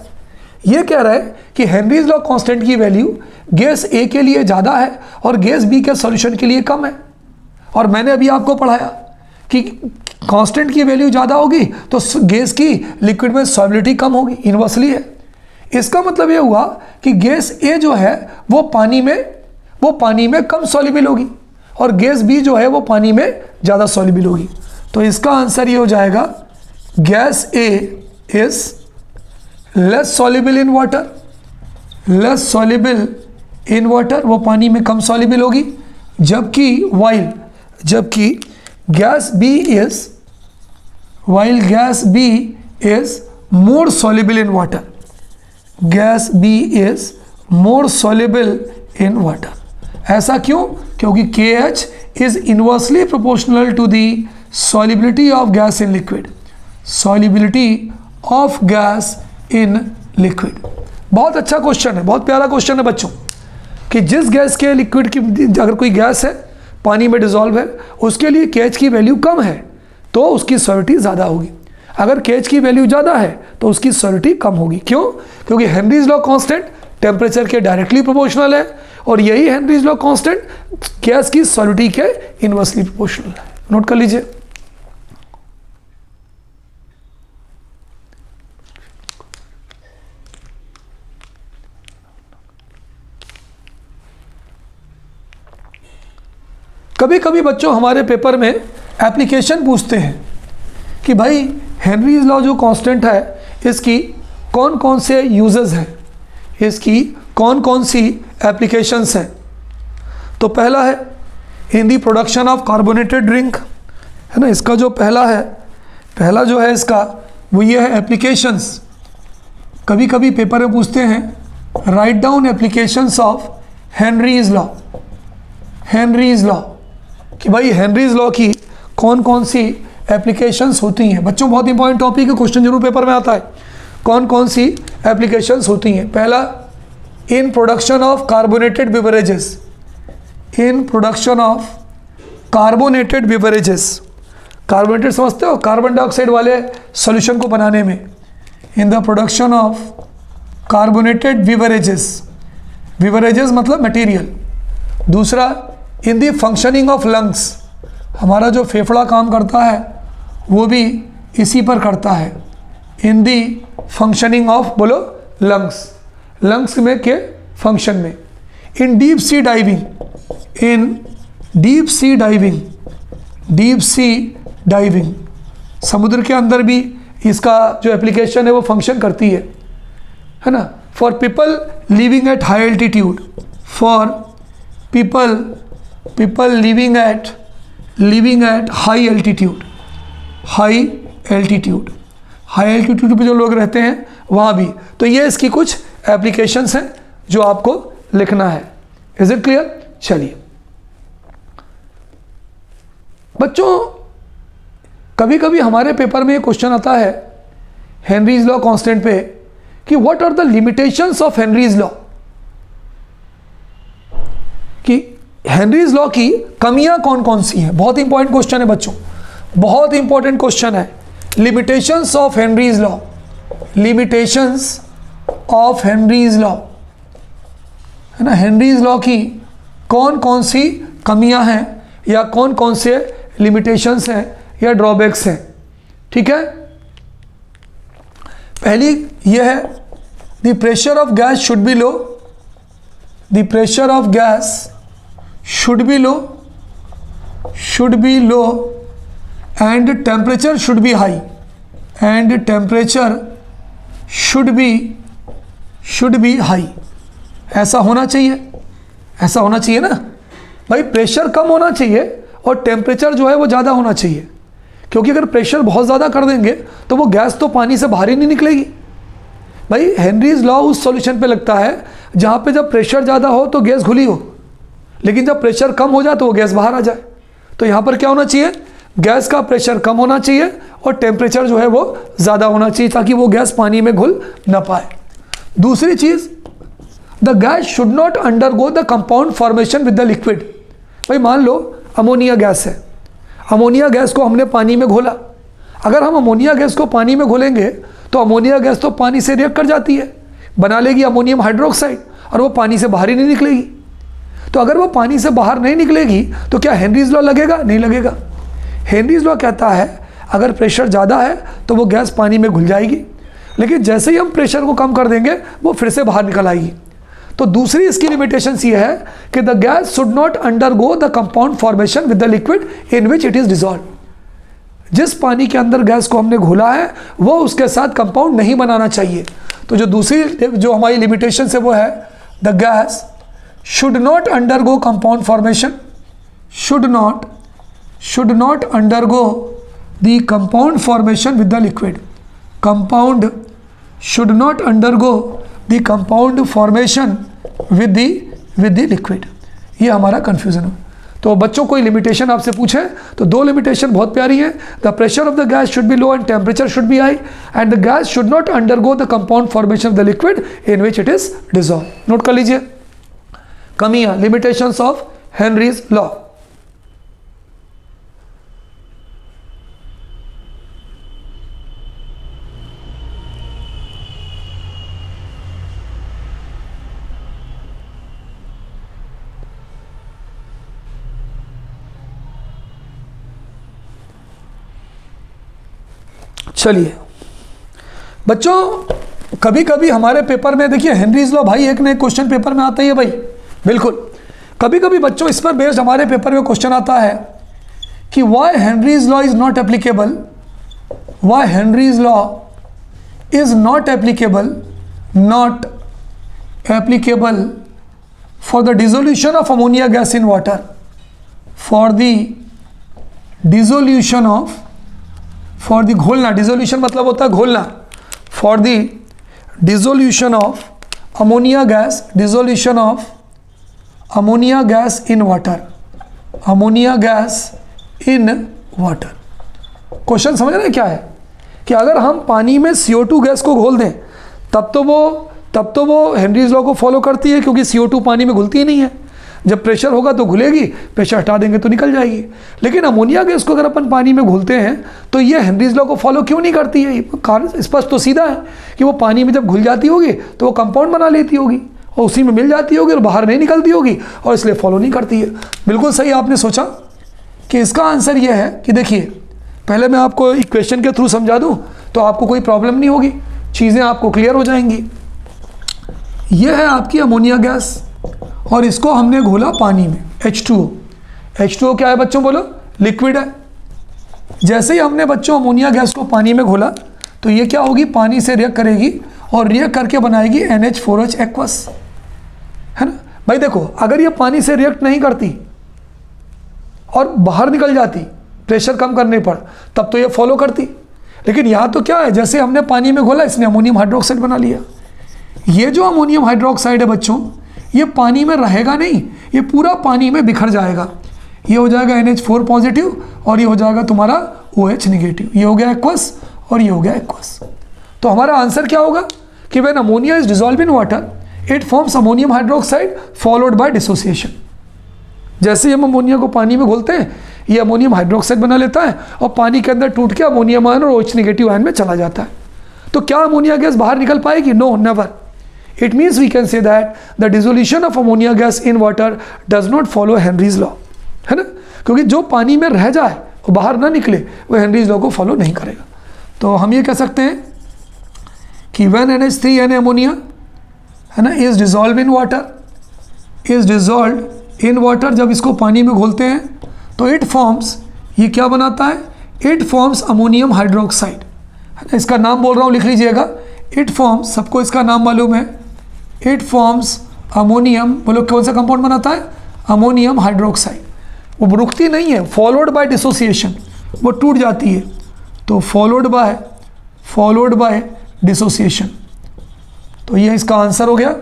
ये कह रहा है कि हेनरीज लॉ कांस्टेंट की वैल्यू गैस ए के लिए ज़्यादा है और गैस बी के सॉल्यूशन के लिए कम है। और मैंने अभी आपको पढ़ाया कि कांस्टेंट की वैल्यू ज़्यादा होगी तो गैस की लिक्विड में सॉल्युबिलिटी कम होगी, इन्वर्सली है। इसका मतलब ये हुआ कि गैस ए जो है वो पानी में कम सॉल्युबल होगी और गैस बी जो है वो पानी में ज़्यादा सॉल्युबल होगी। तो इसका आंसर ये हो जाएगा gas A is less soluble in water, less soluble in water, वो पानी में कम सॉल्युबल होगी, जबकि gas B is more soluble in water, gas B is more soluble in water. ऐसा क्यों? क्योंकि KH is inversely proportional to the solubility of gas in liquid, solubility of gas in liquid. बहुत अच्छा question है, बहुत प्यारा question है बच्चों, कि जिस गैस के लिक्विड की, अगर कोई गैस है पानी में डिजॉल्व है, उसके लिए KH की वैल्यू कम है तो उसकी सॉल्युबिलिटी ज़्यादा होगी। अगर KH की वैल्यू ज़्यादा है तो उसकी सॉल्युबिलिटी कम होगी। क्यों? क्योंकि हेनरीज लॉ कांस्टेंट टेम्परेचर के डायरेक्टली प्रोपोर्शनल है और यही हेनरीज लॉ कांस्टेंट गैस की सॉल्युबिलिटी के इनवर्सली प्रोपोर्शनल है। नोट कर लीजिए। कभी कभी बच्चों हमारे पेपर में एप्लीकेशन पूछते हैं कि भाई हेनरीज लॉ जो कांस्टेंट है इसकी कौन कौन से यूजेस हैं, इसकी कौन कौन सी एप्लीकेशंस हैं। तो पहला है in the production of carbonated drink, है ना। इसका जो पहला जो है इसका वो ये है एप्लीकेशंस। कभी कभी पेपर में पूछते हैं write down applications of Henry's law, Henrys law, कि भाई हेनरीज लॉ की कौन कौन सी एप्लीकेशंस होती हैं। बच्चों बहुत इंपॉर्टेंट टॉपिक है, क्वेश्चन जरूर पेपर में आता है। कौन कौन सी एप्लीकेशंस होती हैं? पहला in production of carbonated beverages, in production of carbonated beverages. Carbonated समझते हो, कार्बन डाइऑक्साइड वाले सॉल्यूशन को बनाने में। In the production of carbonated beverages, beverages मतलब मटेरियल। दूसरा इन दी फंक्शनिंग ऑफ लंग्स, हमारा जो फेफड़ा काम करता है वो भी इसी पर करता है। इन दी फंक्शनिंग ऑफ, बोलो, लंग्स, लंग्स में के फंक्शन में। इन डीप सी डाइविंग, इन deep sea diving, deep sea diving, समुद्र के अंदर भी इसका जो एप्लीकेशन है वो फंक्शन करती है ना। For people living at high altitude, for people living at high altitude, high altitude पे जो लोग रहते हैं वहाँ भी। तो ये इसकी कुछ एप्लीकेशंस हैं जो आपको लिखना है। Is it clear? चलिए बच्चों, कभी कभी हमारे पेपर में क्वेश्चन आता है हेनरीज लॉ कांस्टेंट पे कि what are the limitations of Henry's law, कि हेनरीज लॉ की कमियां कौन कौन सी हैं। बहुत इंपॉर्टेंट क्वेश्चन है बच्चों, बहुत इंपॉर्टेंट क्वेश्चन है। Limitations of Henry's law, limitations of Henry's law, है ना। हेनरीज लॉ की कौन कौन सी कमियां हैं या कौन कौन से लिमिटेशंस हैं या ड्रॉबैक्स हैं, ठीक है। पहली यह है the pressure of gas should be low, the pressure of gas should be low and temperature should be high, and temperature should be high। ऐसा होना चाहिए ना भाई। प्रेशर कम होना चाहिए और टेम्परेचर जो है वो ज़्यादा होना चाहिए, क्योंकि अगर प्रेशर बहुत ज़्यादा कर देंगे तो वो गैस तो पानी से बाहर ही नहीं निकलेगी। भाई हेनरीज लॉ उस सॉल्यूशन पे लगता है जहाँ पे जब प्रेशर ज़्यादा हो तो गैस घुली हो, लेकिन जब प्रेशर कम हो जाए तो वो गैस बाहर आ जाए। तो यहाँ पर क्या होना चाहिए, गैस का प्रेशर कम होना चाहिए और टेम्परेचर जो है वो ज़्यादा होना चाहिए ताकि वो गैस पानी में घुल ना पाए। दूसरी चीज़, the gas should not undergo the compound formation with the liquid. भाई मान लो अमोनिया गैस है, अमोनिया गैस को हमने पानी में घोला। अगर हम अमोनिया गैस को पानी में घोलेंगे तो अमोनिया गैस तो पानी से रिएक्ट कर जाती है, बना लेगी अमोनियम हाइड्रोक्साइड, और वो पानी से बाहर ही नहीं निकलेगी। तो अगर वो पानी से बाहर नहीं निकलेगी तो क्या हेनरीज लॉ लगेगा? नहीं लगेगा। हेनरीज लॉ कहता है अगर प्रेशर ज़्यादा है तो वो गैस पानी में घुल जाएगी, लेकिन जैसे ही हम प्रेशर को कम कर देंगे वो फिर से बाहर निकल आएगी। तो दूसरी इसकी लिमिटेशंस ये है कि the gas should not undergo the compound formation with the liquid in which it is dissolve. जिस पानी के अंदर गैस को हमने घोला है वो उसके साथ कंपाउंड नहीं बनाना चाहिए। तो जो दूसरी जो हमारी लिमिटेशन है वो है the gas should not undergo compound formation, should not undergo the compound formation with the liquid. Compound should not undergo the compound formation with the liquid. ये हमारा कंफ्यूजन है। तो बच्चों कोई लिमिटेशन आपसे पूछे तो दो लिमिटेशन बहुत प्यारी है, the pressure of the gas should be low and temperature should be high, and the gas should not undergo the compound formation of the liquid in which it is dissolve. Note कर लीजिए कमियां, limitations of Henry's law. चलिए बच्चों, कभी कभी हमारे paper में देखिए हेनरीज लॉ भाई एक न एक क्वेश्चन पेपर में आता ही है भाई, बिल्कुल। कभी कभी बच्चों इस पर बेस्ड हमारे पेपर में क्वेश्चन आता है कि why Henry's law is not applicable, why Henry's law is not applicable for the dissolution of ammonia gas in water, for the dissolution of, for the घोलना, डिसोल्यूशन मतलब होता है घोलना, for the dissolution of ammonia gas, dissolution of ammonia gas in water, ammonia gas in water. Question समझ रहे हैं क्या है कि अगर हम पानी में CO2 गैस को घोल दें तब तो वो हेनरीज लॉ को फॉलो करती है, क्योंकि CO2 पानी में घुलती ही नहीं है। जब प्रेशर होगा तो घुलेगी, प्रेशर हटा देंगे तो निकल जाएगी। लेकिन अमोनिया गैस को अगर अपन पानी में घुलते हैं तो ये हेनरीज लॉ को फॉलो क्यों नहीं करती है? कारण स्पष्ट तो सीधा है कि वो पानी में जब घुल जाती होगी तो वो कंपाउंड बना लेती होगी और उसी में मिल जाती होगी और बाहर नहीं निकलती होगी, और इसलिए फॉलो नहीं करती है। बिल्कुल सही आपने सोचा कि इसका आंसर ये है कि देखिए, पहले मैं आपको इक्वेशन के थ्रू समझा दूँ तो आपको कोई प्रॉब्लम नहीं होगी, चीज़ें आपको क्लियर हो जाएंगी। ये है आपकी अमोनिया गैस और इसको हमने घोला पानी में, H2O। H2O क्या है बच्चों, बोलो? लिक्विड है। जैसे ही हमने बच्चों अमोनिया गैस को पानी में घोला तो ये क्या होगी, पानी से रिएक्ट करेगी और रिएक्ट करके बनाएगी NH4H एक्वस, है ना भाई। देखो अगर ये पानी से रिएक्ट नहीं करती और बाहर निकल जाती प्रेशर कम करने पर, तब तो ये फॉलो करती। लेकिन यहाँ तो क्या है, जैसे हमने पानी में घोला इसने अमोनियम हाइड्रोक्साइड बना लिया। ये जो अमोनियम हाइड्रोक्साइड है बच्चों, ये पानी में रहेगा नहीं, ये पूरा पानी में बिखर जाएगा। ये हो जाएगा NH4 पॉजिटिव और ये हो जाएगा तुम्हारा OH निगेटिव। ये हो गया एक्वस और ये हो गया एक्वस। तो हमारा आंसर क्या होगा कि when ammonia is dissolve in water it forms ammonium hydroxide followed by dissociation. जैसे ही हम अमोनिया को पानी में घोलते हैं ये अमोनियम हाइड्रोक्साइड बना लेता है और पानी के अंदर टूट के अमोनियम आयन और OH निगेटिव आयन में चला जाता है। तो क्या अमोनिया गैस बाहर निकल पाएगी? No, never. It means we can say that the dissolution of ammonia gas in water does not follow Henry's law, है ना, क्योंकि जो पानी में रह जाए वो बाहर ना निकले वो हेनरीज लॉ को फॉलो नहीं करेगा। तो हम ये कह सकते हैं कि when NH3 अमोनिया, है ना, is dissolve in water, is dissolve in water, जब इसको पानी में घोलते हैं तो इट फॉर्म्स, ये क्या बनाता है, इट फॉर्म्स अमोनियम हाइड्रोक्साइड। इसका नाम बोल रहा हूँ, लिख लीजिएगा। इट फॉर्म्स, सबको इसका नाम मालूम है, इट फॉर्म्स अमोनियम, बोलो कौन सा कंपाउंड बनाता है, अमोनियम हाइड्रोक्साइड। वो रुकती नहीं है, फॉलोड बाय डिसोसिएशन, वो टूट जाती है। तो फॉलोड बाय डिसोसिएशन। तो ये इसका आंसर हो गया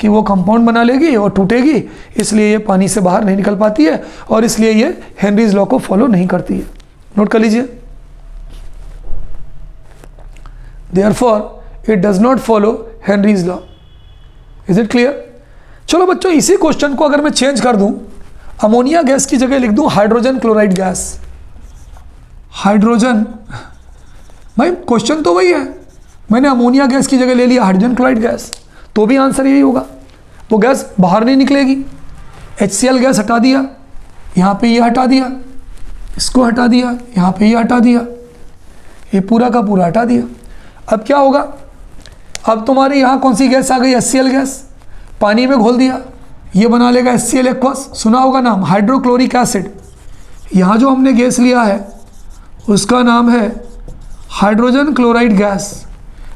कि वो कंपाउंड बना लेगी और टूटेगी, इसलिए ये पानी से बाहर नहीं निकल पाती है और इसलिए ये हेनरीज लॉ को फॉलो नहीं करती है। नोट कर लीजिए, therefore it does not follow Henrys law. Is it clear? चलो बच्चों, इसी क्वेश्चन को अगर मैं चेंज कर दूं, अमोनिया गैस की जगह लिख दूं हाइड्रोजन क्लोराइड गैस। हाइड्रोजन, भाई क्वेश्चन तो वही है, मैंने अमोनिया गैस की जगह ले लिया हाइड्रोजन क्लोराइड गैस, तो भी आंसर यही होगा, वो गैस बाहर नहीं निकलेगी। HCl गैस हटा दिया, यहाँ पे ये हटा दिया, इसको हटा दिया, यहाँ पे ये हटा दिया, ये पूरा का पूरा हटा दिया। अब क्या होगा? अब तुम्हारे यहाँ कौन सी गैस आ गई? HCl gas. पानी में घोल दिया, ये बना लेगा HCl एक्वस, सुना होगा नाम, हाइड्रोक्लोरिक एसिड। यहाँ जो हमने गैस लिया है उसका नाम है हाइड्रोजन क्लोराइड गैस,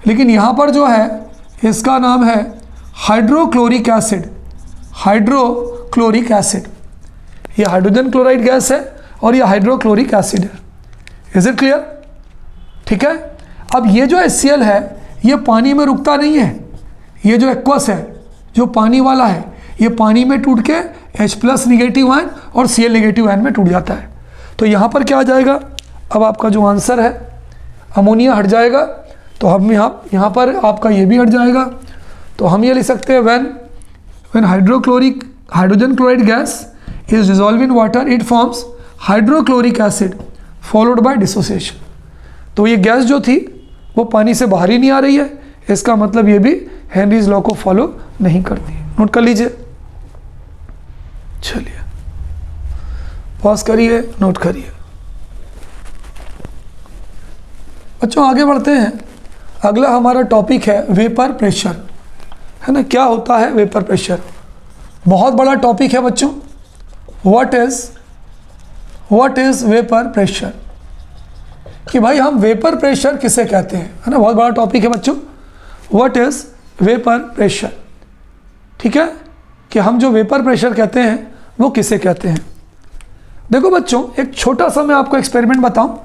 लेकिन यहाँ पर जो है इसका नाम है हाइड्रोक्लोरिक एसिड। हाइड्रोक्लोरिक एसिड, ये हाइड्रोजन क्लोराइड गैस है और ये हाइड्रोक्लोरिक एसिड है। Is it clear? ठीक है। अब ये जो HCl है ये पानी में रुकता नहीं है, ये जो एक्वस है जो पानी वाला है ये पानी में टूट के H+ निगेटिव आयन और Cl नेगेटिव आयन में टूट जाता है। तो यहाँ पर क्या आ जाएगा? अब आपका जो आंसर है अमोनिया हट जाएगा, तो हम यहाँ पर आपका ये भी हट जाएगा, तो हम ये लिख सकते हैं when hydrogen chloride gas is dissolve in water it forms hydrochloric acid followed by dissociation. तो ये गैस जो थी वो पानी से बाहर ही नहीं आ रही है, इसका मतलब ये भी हेनरीज लॉ को फॉलो नहीं करती। नोट कर लीजिए, चलिए पॉज करिए, नोट करिए। बच्चों आगे बढ़ते हैं, अगला हमारा टॉपिक है वेपर प्रेशर, है ना। क्या होता है वेपर प्रेशर? बहुत बड़ा टॉपिक है बच्चों। व्हाट इज वेपर प्रेशर, कि भाई हम वेपर प्रेशर किसे कहते हैं, है ना। बहुत बड़ा टॉपिक है बच्चों, व्हाट इज वेपर प्रेशर। ठीक है, कि हम जो वेपर प्रेशर कहते हैं वो किसे कहते हैं। देखो बच्चों, एक छोटा सा मैं आपको एक्सपेरिमेंट बताऊं।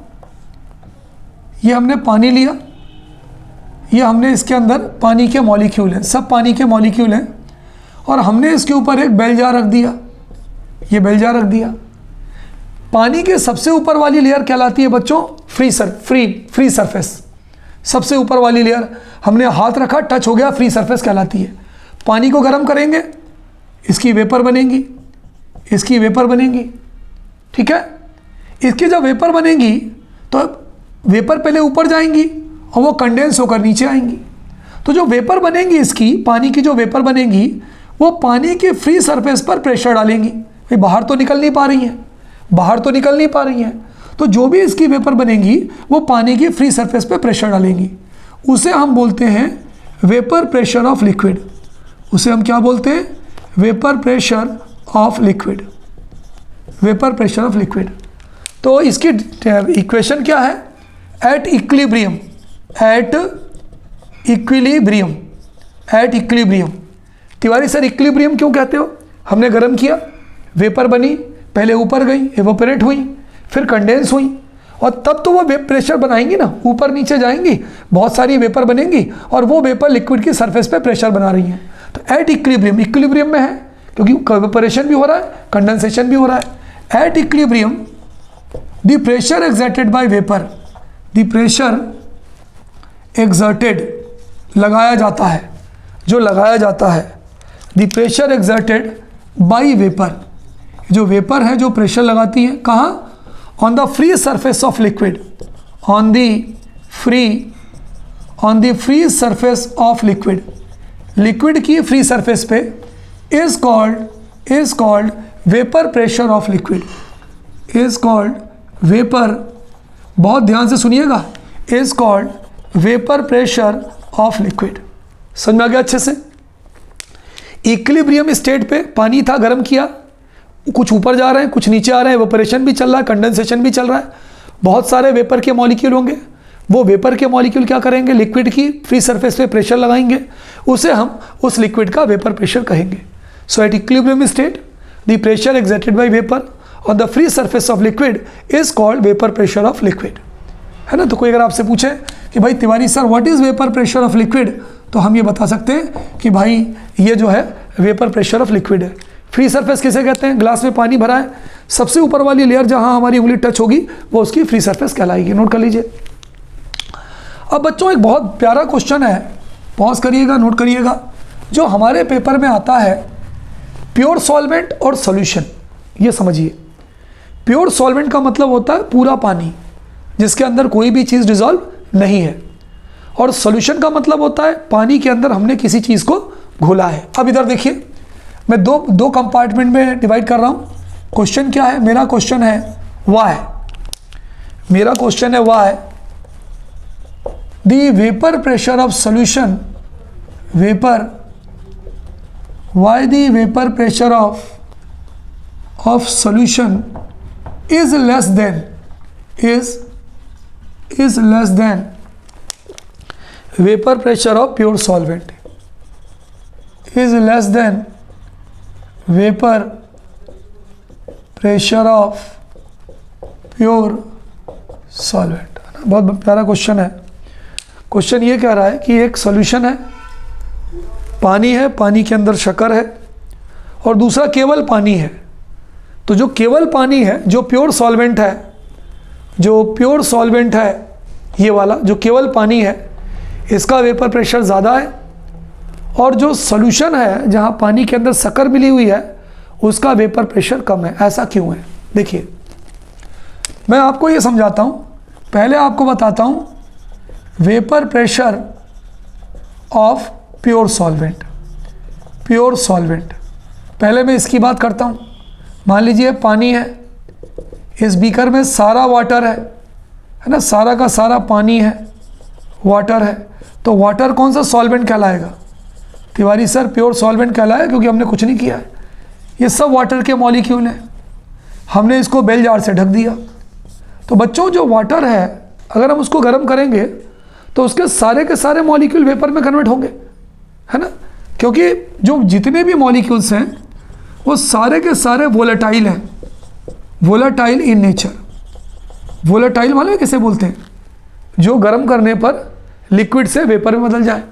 ये हमने पानी लिया, ये हमने इसके अंदर पानी के मॉलिक्यूल हैं, सब पानी के मॉलिक्यूल हैं, और हमने इसके ऊपर एक बेल जार रख दिया, ये बेल जार रख दिया। पानी के सबसे ऊपर वाली लेयर कहलाती है बच्चों फ्री सरफेस। सबसे ऊपर वाली लेयर हमने हाथ रखा, टच हो गया, फ्री सरफेस कहलाती है। पानी को गर्म करेंगे, इसकी वेपर बनेंगी, इसकी वेपर बनेंगी। ठीक है, इसकी जब वेपर बनेंगी तो वेपर पहले ऊपर जाएंगी और वो कंडेंस होकर नीचे आएंगी। तो जो वेपर बनेंगी, इसकी पानी की जो वेपर बनेंगी वो पानी के फ्री सरफेस पर प्रेशर डालेंगी। भाई बाहर तो निकल नहीं पा रही हैं, बाहर तो निकल नहीं पा रही हैं, तो जो भी इसकी वेपर बनेंगी वो पानी की फ्री सरफेस पर प्रेशर डालेंगी। उसे हम बोलते हैं वेपर प्रेशर ऑफ लिक्विड। उसे हम क्या बोलते हैं? Vapour pressure of liquid. Vapour pressure of liquid. तो इसकी इक्वेशन क्या है? At equilibrium, at equilibrium, at equilibrium. Tiwari sir equilibrium क्यों कहते हो? हमने गर्म किया, वेपर बनी, पहले ऊपर गई, एवोपरेट हुई, फिर कंडेंस हुई, और तब तो वो प्रेशर बनाएंगी ना, ऊपर नीचे जाएंगी, बहुत सारी वेपर बनेंगी और वो वेपर लिक्विड की सरफेस पे प्रेशर बना रही हैं। तो एट इक्विलिब्रियम, इक्विलिब्रियम में है क्योंकि इवेपोरेशन भी हो रहा है, कंडेंसेशन भी हो रहा है। At equilibrium the pressure exerted by vapour, the pressure exerted लगाया जाता है, जो लगाया जाता है, the pressure exerted by vapour, जो वेपर है जो प्रेशर लगाती है, कहाँ? On the free surface of liquid, on the free surface of liquid, liquid की फ्री सरफेस पे, is called vapour pressure of liquid, is called vapour, बहुत ध्यान से सुनिएगा, is called vapour pressure of liquid. समझ में आ गया अच्छे से? इक्विलिब्रियम स्टेट पे पानी था, गर्म किया, कुछ ऊपर जा रहे हैं, कुछ नीचे आ रहे हैं, एवेपोरेशन भी चल रहा है, कंडेंसेशन भी चल रहा है, बहुत सारे वेपर के मॉलिक्यूल होंगे। वो वेपर के मॉलिक्यूल क्या करेंगे? लिक्विड की फ्री सरफेस पे प्रेशर लगाएंगे, उसे हम उस लिक्विड का वेपर प्रेशर कहेंगे। So at equilibrium state the pressure exerted by vapour on the free surface of liquid is called vapour pressure of liquid, है ना। तो कोई अगर आपसे पूछे कि भाई Tiwari sir what is vapour pressure of liquid, तो हम ये बता सकते हैं कि भाई ये जो है वेपर प्रेशर ऑफ लिक्विड है। फ्री सरफेस किसे कहते हैं? ग्लास में पानी भरा है, सबसे ऊपर वाली लेयर जहां हमारी उंगली टच होगी वो उसकी फ्री सरफेस कहलाएगी। नोट कर लीजिए। अब बच्चों एक बहुत प्यारा क्वेश्चन है, पॉज करिएगा, नोट करिएगा, जो हमारे पेपर में आता है, प्योर सॉल्वेंट और सॉल्यूशन। ये समझिए, प्योर सॉल्वेंट का मतलब होता है पूरा पानी जिसके अंदर कोई भी चीज़ डिजॉल्व नहीं है, और सॉल्यूशन का मतलब होता है पानी के अंदर हमने किसी चीज़ को घोला है। अब इधर देखिए, मैं दो कंपार्टमेंट में डिवाइड कर रहा हूँ। क्वेश्चन क्या है? मेरा क्वेश्चन है वाई, मेरा क्वेश्चन है why the vapour pressure of solution, why the vapor pressure of solution is less than vapor pressure of pure solvent, is less than vapor pressure of pure solvent। बहुत प्यारा question है। Question ये कह रहा है कि एक सॉल्यूशन है, पानी है, पानी के अंदर शक्कर है, और दूसरा केवल पानी है। तो जो केवल पानी है, जो प्योर सॉल्वेंट है, ये वाला जो केवल पानी है, इसका वेपर प्रेशर ज़्यादा है, और जो सॉल्यूशन है जहाँ पानी के अंदर शक्कर मिली हुई है, उसका वेपर प्रेशर कम है। ऐसा क्यों है? देखिए, मैं आपको ये समझाता हूँ। पहले आपको बताता हूँ vapour pressure of pure solvent. पहले मैं इसकी बात करता हूँ। मान लीजिए पानी है, इस बीकर में सारा वाटर है ना, सारा का सारा पानी है, वाटर है। तो वाटर कौन सा सॉल्वेंट कहलाएगा? तिवारी सर प्योर सॉल्वेंट कहलाएगा, क्योंकि हमने कुछ नहीं किया है, ये सब वाटर के मॉलिक्यूल हैं, हमने इसको बेल जार से ढक दिया। तो बच्चों, जो वाटर है अगर हम उसको गर्म करेंगे तो उसके सारे के सारे मॉलिक्यूल वेपर में कन्वर्ट होंगे, है ना, क्योंकि जो जितने भी मॉलिक्यूल्स हैं वो सारे के सारे वोलेटाइल हैं, वोलेटाइल इन नेचर। वोलेटाइल मालूम है किसे बोलते हैं? जो गर्म करने पर लिक्विड से वेपर में बदल जाए।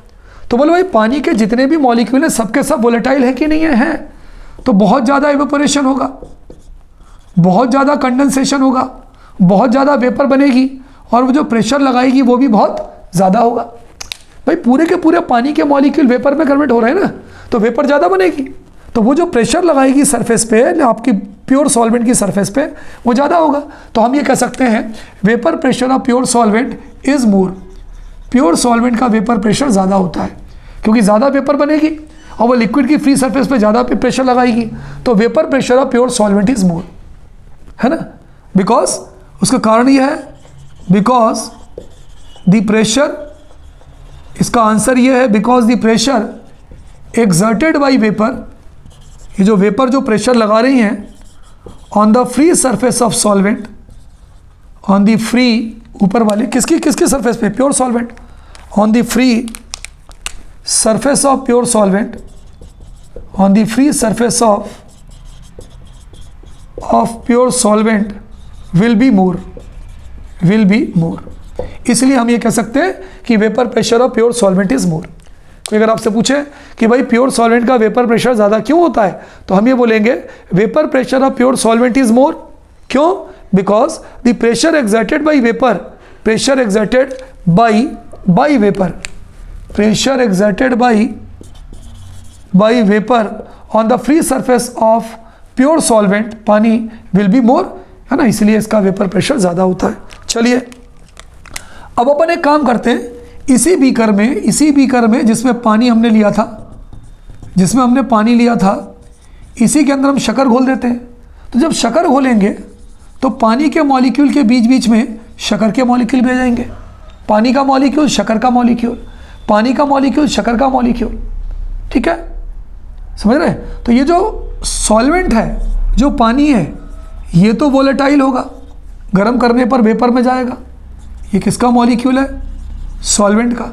तो बोलो भाई, पानी के जितने भी मॉलिक्यूल हैं सबके सब वोलेटाइल हैं कि नहीं है? हैं। तो बहुत ज़्यादा इवेपोरेशन होगा, बहुत ज़्यादा कंडेंसेशन होगा, बहुत ज़्यादा वेपर बनेगी, और वो जो प्रेशर लगाएगी वो भी बहुत ज़्यादा होगा। भाई, पूरे के पूरे पानी के मॉलिक्यूल वेपर में कन्वर्ट हो रहे हैं ना, तो वेपर ज़्यादा बनेगी, तो वो जो प्रेशर लगाएगी सरफेस पे, आपकी प्योर सॉल्वेंट की सरफेस पे, वो ज़्यादा होगा। तो हम ये कह सकते हैं vapour pressure of pure solvent is more. Pure solvent का वेपर प्रेशर ज़्यादा होता है, क्योंकि ज़्यादा वेपर बनेगी और वो लिक्विड की फ्री सरफेस पे ज़्यादा प्रेशर लगाएगी, तो vapour pressure of pure solvent is more, है ना। बिकॉज उसका कारण यह है, बिकॉज द प्रेशर, इसका आंसर ये है, because the pressure exerted by vapour, ये जो वेपर जो प्रेशर लगा रही हैं on the free surface of solvent, on the free, ऊपर वाले किसकी सरफेस पे? Pure solvent. On the free surface of pure solvent, on the free surface of pure solvent will be more, इसलिए हम ये कह सकते हैं कि vapour pressure of pure solvent is more. कोई अगर आपसे पूछे कि भाई प्योर सॉल्वेंट का वेपर प्रेशर ज़्यादा क्यों होता है, तो हम ये बोलेंगे vapour pressure of pure solvent is more. क्यों? Because the pressure exerted by vapour, pressure exerted by vapour, pressure exerted by vapour on the free surface of pure solvent, pani, will be more, है ना, इसलिए इसका vapour pressure ज़्यादा होता है। चलिए, अब अपन एक काम करते हैं, इसी बीकर में जिसमें पानी हमने लिया था, इसी के अंदर हम शक्कर घोल देते हैं। तो जब शक्कर घोलेंगे तो पानी के मॉलिक्यूल के बीच में शक्कर के मॉलिक्यूल भी आ जाएंगे। पानी का मॉलिक्यूल, शक्कर का मॉलिक्यूल, पानी का मॉलिक्यूल, शक्कर का मॉलिक्यूल, ठीक है, समझ रहे हैं। तो ये जो सॉल्वेंट है, जो पानी है, ये तो वोलेटाइल होगा, गर्म करने पर वेपर में जाएगा। ये किसका मॉलिक्यूल है? सॉल्वेंट का।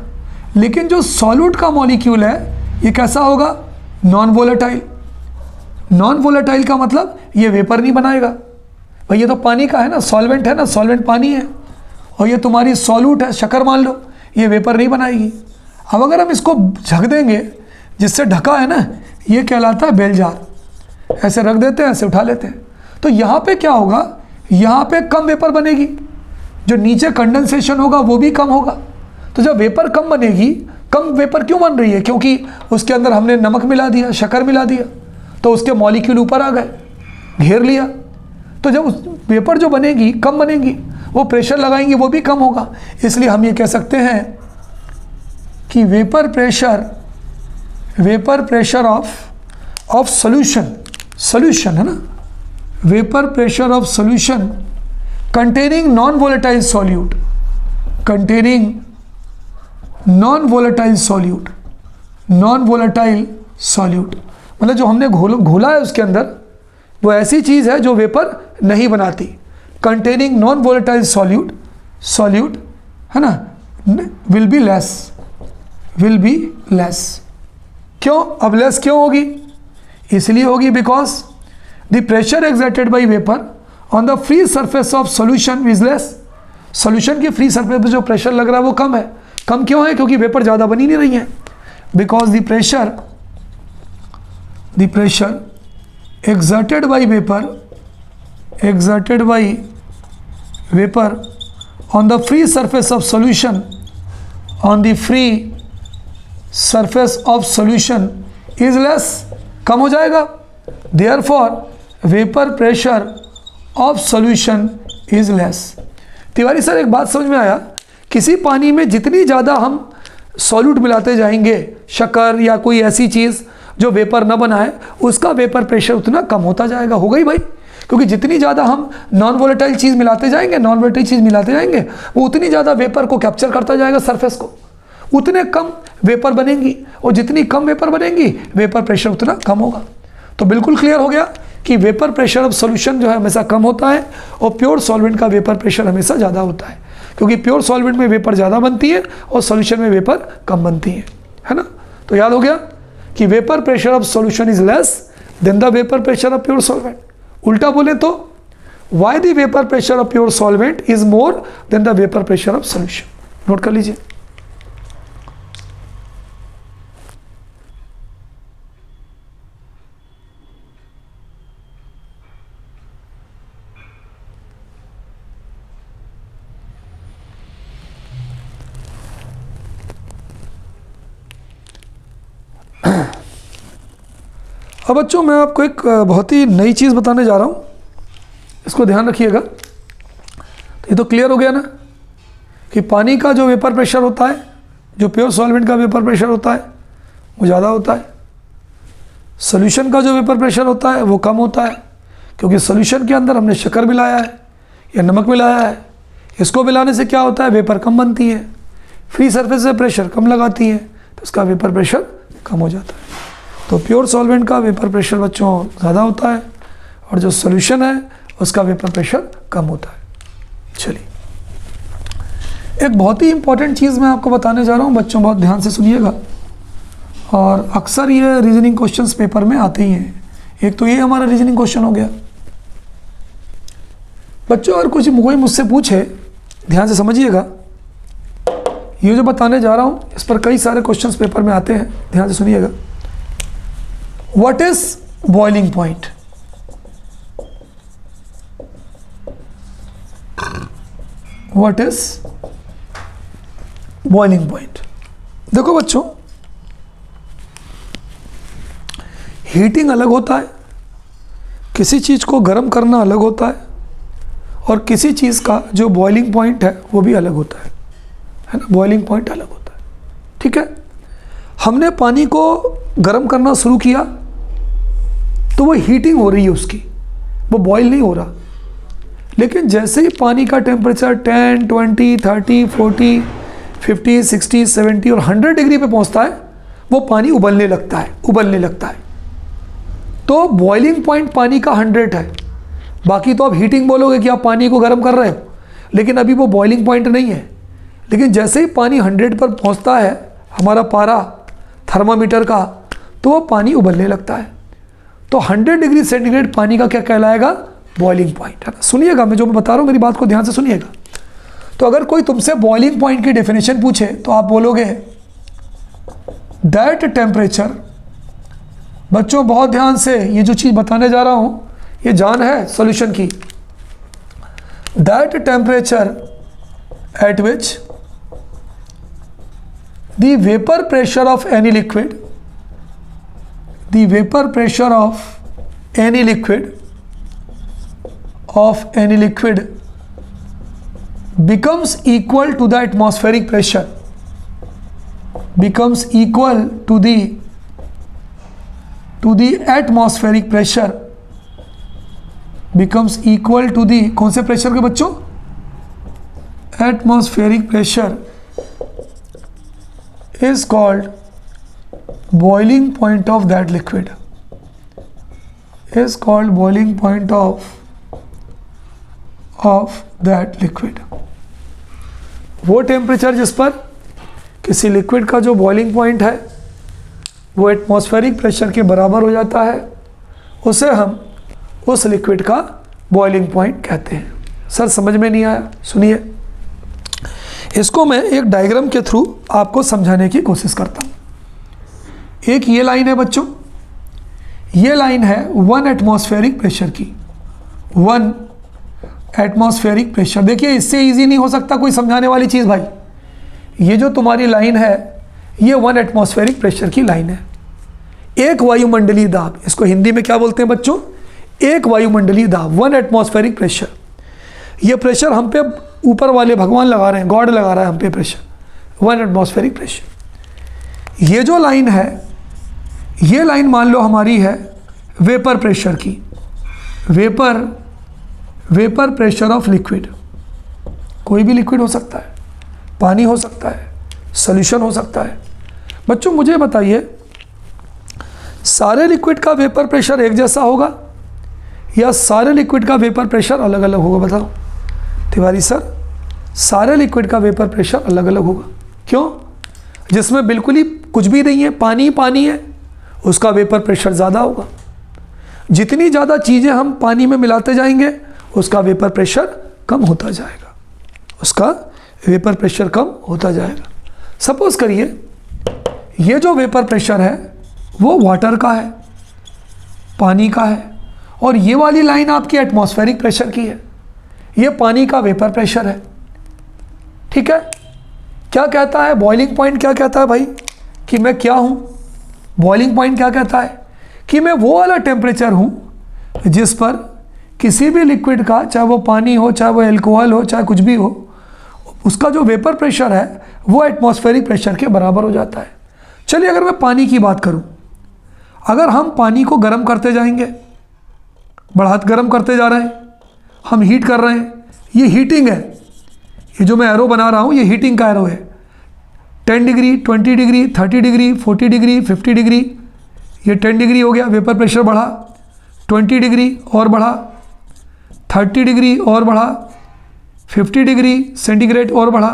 लेकिन जो सॉल्यूट का मॉलिक्यूल है, ये कैसा होगा? Non volatile. नॉन वोलेटाइल का मतलब ये वेपर नहीं बनाएगा। भाई, ये तो पानी का है ना, सॉल्वेंट है ना, सॉल्वेंट पानी है, और ये तुम्हारी सॉल्यूट है, शक्कर मान लो, ये वेपर नहीं बनाएगी। अब अगर हम इसको ढक देंगे, जिससे ढका है ना, ये कहलाता है बेल जार। ऐसे रख देते हैं, ऐसे उठा लेते हैं। तो यहाँ पे क्या होगा, यहाँ पे कम वेपर बनेगी, जो नीचे कंडेंसेशन होगा वो भी कम होगा। तो जब वेपर कम बनेगी, कम वेपर क्यों बन रही है, क्योंकि उसके अंदर हमने नमक मिला दिया, शक्कर मिला दिया, तो उसके मॉलिक्यूल ऊपर आ गए, घेर लिया। तो जब उस वेपर जो बनेगी कम बनेगी, वो प्रेशर लगाएंगे वो भी कम होगा। इसलिए हम ये कह सकते हैं कि वेपर प्रेशर ऑफ सॉल्यूशन है ना, vapour pressure of solution containing non-volatile solute, मतलब जो हमने घोला है उसके अंदर वो ऐसी चीज़ है जो वेपर नहीं बनाती। कंटेनिंग नॉन वोलेटाइल सॉल्यूट है ना, विल बी लेस। क्यों, अब लेस क्यों होगी, इसलिए होगी because the pressure exerted by vapour on the free surface of solution is less. Solution की फ्री सरफेस पर जो प्रेशर लग रहा है वो कम है। कम क्यों है, क्योंकि वेपर ज़्यादा बनी नहीं रही है। Because the pressure exerted by vapor on the free surface of solution is less, कम हो जाएगा। therefore vapor pressure of solution is less। Tiwari sir एक बात समझ में आया, किसी पानी में जितनी ज़्यादा हम सॉल्यूट मिलाते जाएंगे, शक्कर या कोई ऐसी चीज़ जो वेपर न बनाए, उसका वेपर प्रेशर उतना कम होता जाएगा। हो गई भाई, क्योंकि जितनी ज़्यादा हम नॉन वोलेटाइल चीज़ मिलाते जाएंगे, वो उतनी ज़्यादा वेपर को कैप्चर करता जाएगा सरफेस को, उतने कम वेपर बनेंगी, और जितनी कम वेपर बनेंगी वेपर प्रेशर उतना कम होगा। तो बिल्कुल क्लियर हो गया कि वेपर प्रेशर ऑफ सॉल्यूशन जो है हमेशा कम होता है, और प्योर सॉल्वेंट का वेपर प्रेशर हमेशा ज़्यादा होता है, क्योंकि प्योर सॉल्वेंट में वेपर ज़्यादा बनती है और सॉल्यूशन में वेपर कम बनती है ना। तो याद हो गया कि vapour pressure of solution is less than the vapour pressure of pure solvent. उल्टा बोले तो why the vapour pressure of pure solvent is more then the vapour pressure of solution. Note कर लीजिए। अब बच्चों मैं आपको एक बहुत ही नई चीज़ बताने जा रहा हूँ, इसको ध्यान रखिएगा। तो ये तो क्लियर हो गया ना कि पानी का जो वेपर प्रेशर होता है, जो प्योर सॉल्वेंट का वेपर प्रेशर होता है वो ज़्यादा होता है, सॉल्यूशन का जो वेपर प्रेशर होता है वो कम होता है, क्योंकि सॉल्यूशन के अंदर हमने शक्कर मिलाया है या नमक मिलाया है। इसको मिलाने से क्या होता है, वेपर कम बनती है, फ्री सरफेस से प्रेशर कम लगाती है, तो उसका वेपर प्रेशर कम हो जाता है। तो प्योर सॉल्वेंट का वेपर प्रेशर बच्चों ज़्यादा होता है, और जो सॉल्यूशन है उसका वेपर प्रेशर कम होता है। चलिए, एक बहुत ही इंपॉर्टेंट चीज़ मैं आपको बताने जा रहा हूँ बच्चों, बहुत ध्यान से सुनिएगा, और अक्सर ये रीजनिंग क्वेश्चंस पेपर में आते ही हैं। एक तो ये हमारा रीजनिंग क्वेश्चन हो गया बच्चों। अगर कोई मुझसे पूछे, ध्यान से समझिएगा, ये जो बताने जा रहा हूँ इस पर कई सारे क्वेश्चंस पेपर में आते हैं, ध्यान से सुनिएगा। What is boiling point? What is boiling point? देखो बच्चों, हीटिंग अलग होता है, किसी चीज़ को गर्म करना अलग होता है, और किसी चीज़ का जो बॉइलिंग पॉइंट है वो भी अलग होता है ना। बॉइलिंग पॉइंट अलग होता है, ठीक है। हमने पानी को गर्म करना शुरू किया तो वो हीटिंग हो रही है उसकी, वो बॉईल नहीं हो रहा। लेकिन जैसे ही पानी का टेम्परेचर 10, 20, 30, 40, 50, 60, 70 और 100 डिग्री पे पहुंचता है, वो पानी उबलने लगता है। तो बॉइलिंग पॉइंट पानी का 100 है। बाकी तो आप हीटिंग बोलोगे कि आप पानी को गर्म कर रहे हो, लेकिन अभी वो बॉइलिंग पॉइंट नहीं है। लेकिन जैसे ही पानी 100 पर पहुंचता है, हमारा पारा थर्मामीटर का, तो वो पानी उबलने लगता है। तो 100 डिग्री सेंटीग्रेड पानी का क्या कहलाएगा, बॉइलिंग पॉइंट, है ना। सुनिएगा, मैं जो बता रहा हूँ मेरी बात को ध्यान से सुनिएगा। तो अगर कोई तुमसे बॉइलिंग पॉइंट की डेफिनेशन पूछे तो आप बोलोगे दैट टेम्परेचर, बच्चों बहुत ध्यान से, ये जो चीज़ बताने जा रहा हूँ ये जान है सॉल्यूशन की। That temperature at which the vapour pressure of any liquid, the vapour pressure of any liquid becomes equal to the atmospheric pressure, becomes equal to the atmospheric pressure, becomes equal to the, कौन से pressure के बच्चों? atmospheric pressure is called boiling point of that liquid, is called boiling point of that liquid। वो temperature जिस पर किसी liquid का जो बॉइलिंग पॉइंट है वो एटमॉस्फेरिक प्रेशर के बराबर हो जाता है, उसे हम उस लिक्विड का बॉइलिंग पॉइंट कहते हैं। सर समझ में नहीं आया? सुनिए, इसको मैं एक डायग्राम के थ्रू आपको समझाने की कोशिश करता हूँ। एक ये लाइन है बच्चों, ये लाइन है 1 एटमॉस्फेरिक प्रेशर की, 1 एटमॉस्फेरिक प्रेशर। देखिए इससे इजी नहीं हो सकता कोई समझाने वाली चीज़ भाई। ये जो तुम्हारी लाइन है ये 1 एटमॉस्फेरिक प्रेशर की लाइन है। एक वायुमंडलीय दाब, इसको हिंदी में क्या बोलते हैं बच्चों? एक वायुमंडलीय दाब, 1 एटमॉस्फेरिक प्रेशर। ये प्रेशर हम पे ऊपर वाले भगवान लगा रहे हैं, गॉड लगा रहा है हम पे प्रेशर, 1 एटमॉस्फेरिक प्रेशर। ये जो लाइन है, ये लाइन मान लो हमारी है वेपर प्रेशर की, वेपर प्रेशर ऑफ लिक्विड। कोई भी लिक्विड हो सकता है, पानी हो सकता है, सॉल्यूशन हो सकता है। बच्चों मुझे बताइए, सारे लिक्विड का वेपर प्रेशर एक जैसा होगा या सारे लिक्विड का वेपर प्रेशर अलग अलग होगा? बताओ तिवारी सर, सारे लिक्विड का वेपर प्रेशर अलग अलग होगा। क्यों? जिसमें बिल्कुल ही कुछ भी नहीं है, पानी है, उसका वेपर प्रेशर ज़्यादा होगा। जितनी ज़्यादा चीज़ें हम पानी में मिलाते जाएंगे उसका वेपर प्रेशर कम होता जाएगा, उसका वेपर प्रेशर कम होता जाएगा। सपोज करिए ये जो वेपर प्रेशर है वो वाटर का है, पानी का है, और ये वाली लाइन आपकी एटमॉस्फेरिक प्रेशर की है, ये पानी का वेपर प्रेशर है। ठीक है, क्या कहता है बॉइलिंग पॉइंट? क्या कहता है भाई कि मैं क्या हूँ? बॉइलिंग पॉइंट क्या कहता है कि मैं वो वाला टेम्परेचर हूँ जिस पर किसी भी लिक्विड का, चाहे वो पानी हो, चाहे वो एल्कोहल हो, चाहे कुछ भी हो, उसका जो वेपर प्रेशर है वो एटमॉस्फेरिक प्रेशर के बराबर हो जाता है। चलिए अगर मैं पानी की बात करूं, अगर हम पानी को गर्म करते जाएंगे, गर्म करते जा रहे हैं, हम हीट कर रहे हैं, ये हीटिंग है। ये जो मैं एरो बना रहा हूँ ये हीटिंग का एरो है। 10 degree, 20 degree, 30 degree, 40 degree, 50 degree, ये 10 डिग्री हो गया, वेपर प्रेशर बढ़ा, 20 डिग्री और बढ़ा, 30 डिग्री और बढ़ा, 50 डिग्री सेंटीग्रेड और बढ़ा,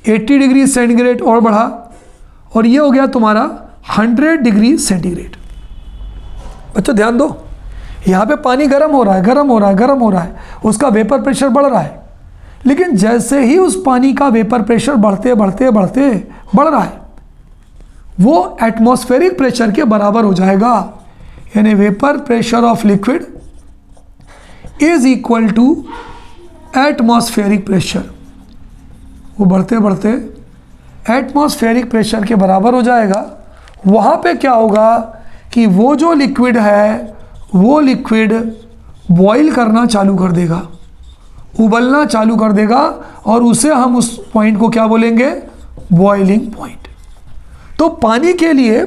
80 डिग्री सेंटीग्रेड और बढ़ा, और ये हो गया तुम्हारा 100 डिग्री सेंटीग्रेड। बच्चों ध्यान दो, यहाँ पे पानी गर्म हो रहा है, गर्म हो रहा है, उसका वेपर प्रेशर बढ़ रहा है। लेकिन जैसे ही उस पानी का वेपर प्रेशर बढ़ते बढ़ रहा है, वो एटमॉस्फेरिक प्रेशर के बराबर हो जाएगा। यानी vapour pressure of liquid is equal to atmospheric pressure. वो बढ़ते एटमॉस्फेरिक प्रेशर के बराबर हो जाएगा। वहाँ पे क्या होगा कि वो जो लिक्विड है वो लिक्विड बॉईल करना चालू कर देगा, उबलना चालू कर देगा, और उसे हम उस पॉइंट को क्या बोलेंगे? Boiling point. तो पानी के लिए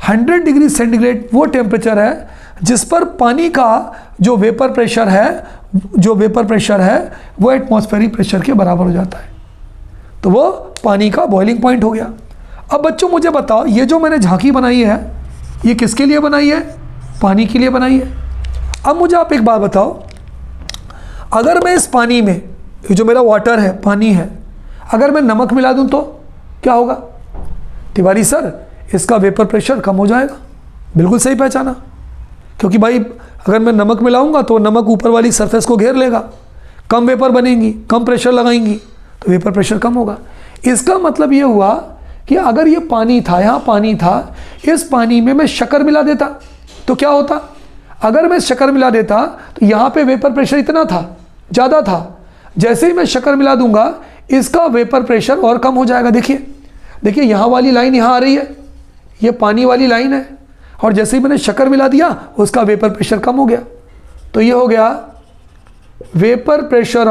100 डिग्री सेंटीग्रेड वो टेम्परेचर है जिस पर पानी का जो वेपर प्रेशर है वो एटमॉस्फेरिक प्रेशर के बराबर हो जाता है। तो वो पानी का बॉइलिंग पॉइंट हो गया। अब बच्चों मुझे बताओ, ये जो मैंने झांकी बनाई है ये किसके लिए बनाई है? पानी के लिए बनाई है। अब मुझे आप एक बात बताओ, अगर मैं इस पानी में, ये जो मेरा वाटर है, पानी है, अगर मैं नमक मिला दूं तो क्या होगा? तिवारी सर इसका वेपर प्रेशर कम हो जाएगा। बिल्कुल सही पहचाना, क्योंकि भाई अगर मैं नमक मिलाऊंगा तो नमक ऊपर वाली सरफेस को घेर लेगा, कम वेपर बनेंगी, कम प्रेशर लगाएंगी, तो वेपर प्रेशर कम होगा। इसका मतलब ये हुआ कि अगर ये पानी था, यहाँ पानी था, इस पानी में मैं शक्कर मिला देता तो क्या होता? अगर मैं शक्कर मिला देता तो यहाँ पे वेपर प्रेशर इतना था, ज़्यादा था। जैसे ही मैं शक्कर मिला दूंगा इसका वेपर प्रेशर और कम हो जाएगा। देखिए यहाँ वाली लाइन यहाँ आ रही है, ये पानी वाली लाइन है, और जैसे ही मैंने शक्कर मिला दिया उसका वेपर प्रेशर कम हो गया। तो ये हो गया vapour pressure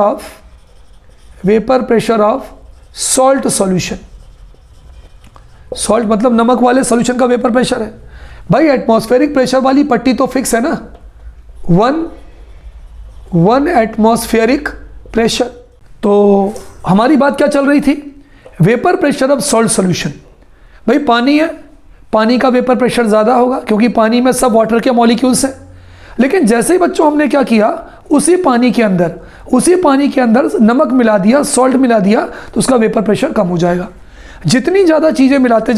of salt solution. Salt मतलब नमक वाले सॉल्यूशन का वेपर प्रेशर है। भाई एटमॉस्फेरिक प्रेशर वाली पट्टी तो फिक्स है ना, वन एटमॉस्फेरिक प्रेशर। तो हमारी बात क्या चल रही थी? Vapour pressure of salt solution. भाई पानी है, पानी का वेपर प्रेशर ज़्यादा होगा क्योंकि पानी में सब वाटर के मॉलिक्यूल्स हैं। लेकिन जैसे ही बच्चों हमने क्या किया, उसी पानी के अंदर नमक मिला दिया, सॉल्ट मिला दिया, तो उसका वेपर प्रेशर कम हो जाएगा। जितनी ज़्यादा चीज़ें मिलाते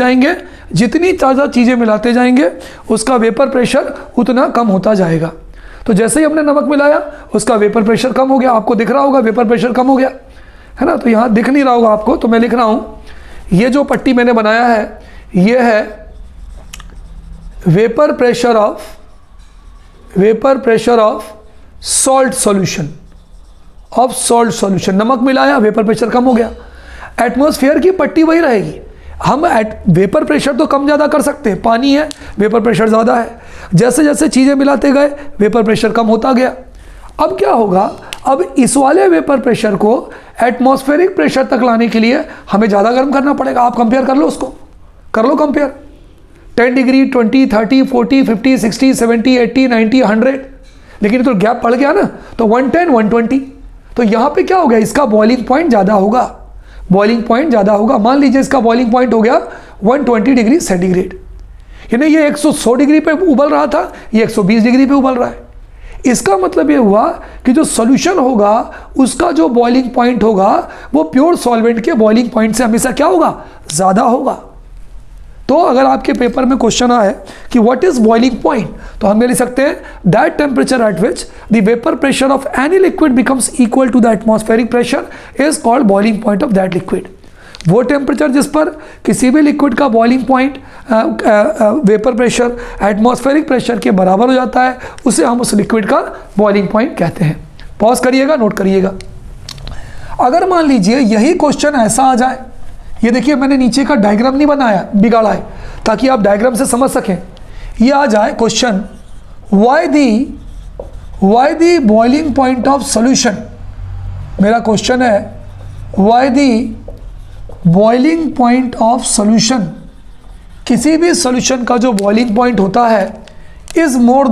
जाएंगे उसका वेपर प्रेशर उतना कम होता जाएगा। तो जैसे ही हमने नमक मिलाया उसका वेपर प्रेशर कम हो गया। आपको दिख रहा होगा वेपर प्रेशर कम हो गया है ना। तो यहाँ दिख नहीं रहा होगा आपको, तो मैं लिख रहा हूँ, ये जो पट्टी मैंने बनाया है ये है vapour pressure of salt solution. नमक मिलाया, वेपर प्रेशर कम हो गया। एटमॉस्फेयर की पट्टी वही रहेगी। हम वेपर प्रेशर तो कम ज़्यादा कर सकते हैं, पानी है, वेपर प्रेशर ज़्यादा है। जैसे जैसे चीज़ें मिलाते गए वेपर प्रेशर कम होता गया। अब क्या होगा, अब इस वाले वेपर प्रेशर को एटमॉस्फेरिक प्रेशर तक लाने के लिए हमें ज़्यादा गर्म करना पड़ेगा। आप कंपेयर कर लो, उसको कर लो कंपेयर। 10 डिग्री, 20, 30, 40, 50, 60, 70, 80, 90, 100। लेकिन तो गैप पड़ गया ना, तो 110, 120। तो यहाँ पे क्या हो गया, इसका बॉइलिंग पॉइंट ज़्यादा होगा। मान लीजिए इसका बॉइलिंग पॉइंट हो गया 120 डिग्री सेंटीग्रेड, यानी ये 100 डिग्री पे उबल रहा था, ये 120 डिग्री पे उबल रहा है। इसका मतलब ये हुआ कि जो सॉल्यूशन होगा उसका जो बॉइलिंग पॉइंट होगा वो प्योर सॉल्वेंट के बॉइलिंग पॉइंट से हमेशा क्या होगा, ज़्यादा होगा। तो अगर आपके पेपर में क्वेश्चन आए कि व्हाट इज बॉइलिंग पॉइंट, तो हम ये लिख सकते हैं that temperature at which the vapour pressure of any liquid becomes equal to the atmospheric pressure is called boiling point of that liquid. वो टेम्परेचर जिस पर किसी भी लिक्विड का boiling point vapour pressure atmospheric pressure के बराबर हो जाता है, उसे हम उस लिक्विड का बॉइलिंग पॉइंट कहते हैं। पॉज करिएगा, नोट करिएगा। अगर मान लीजिए यही क्वेश्चन ऐसा आ जाए, ये देखिए मैंने नीचे का डायग्राम नहीं बनाया, बिगाड़ा है, ताकि आप डायग्राम से समझ सकें। ये आ जाए question, why the boiling point of solution. मेरा क्वेश्चन है why the boiling point of solution, किसी भी सॉल्यूशन का जो बॉइलिंग पॉइंट होता है is more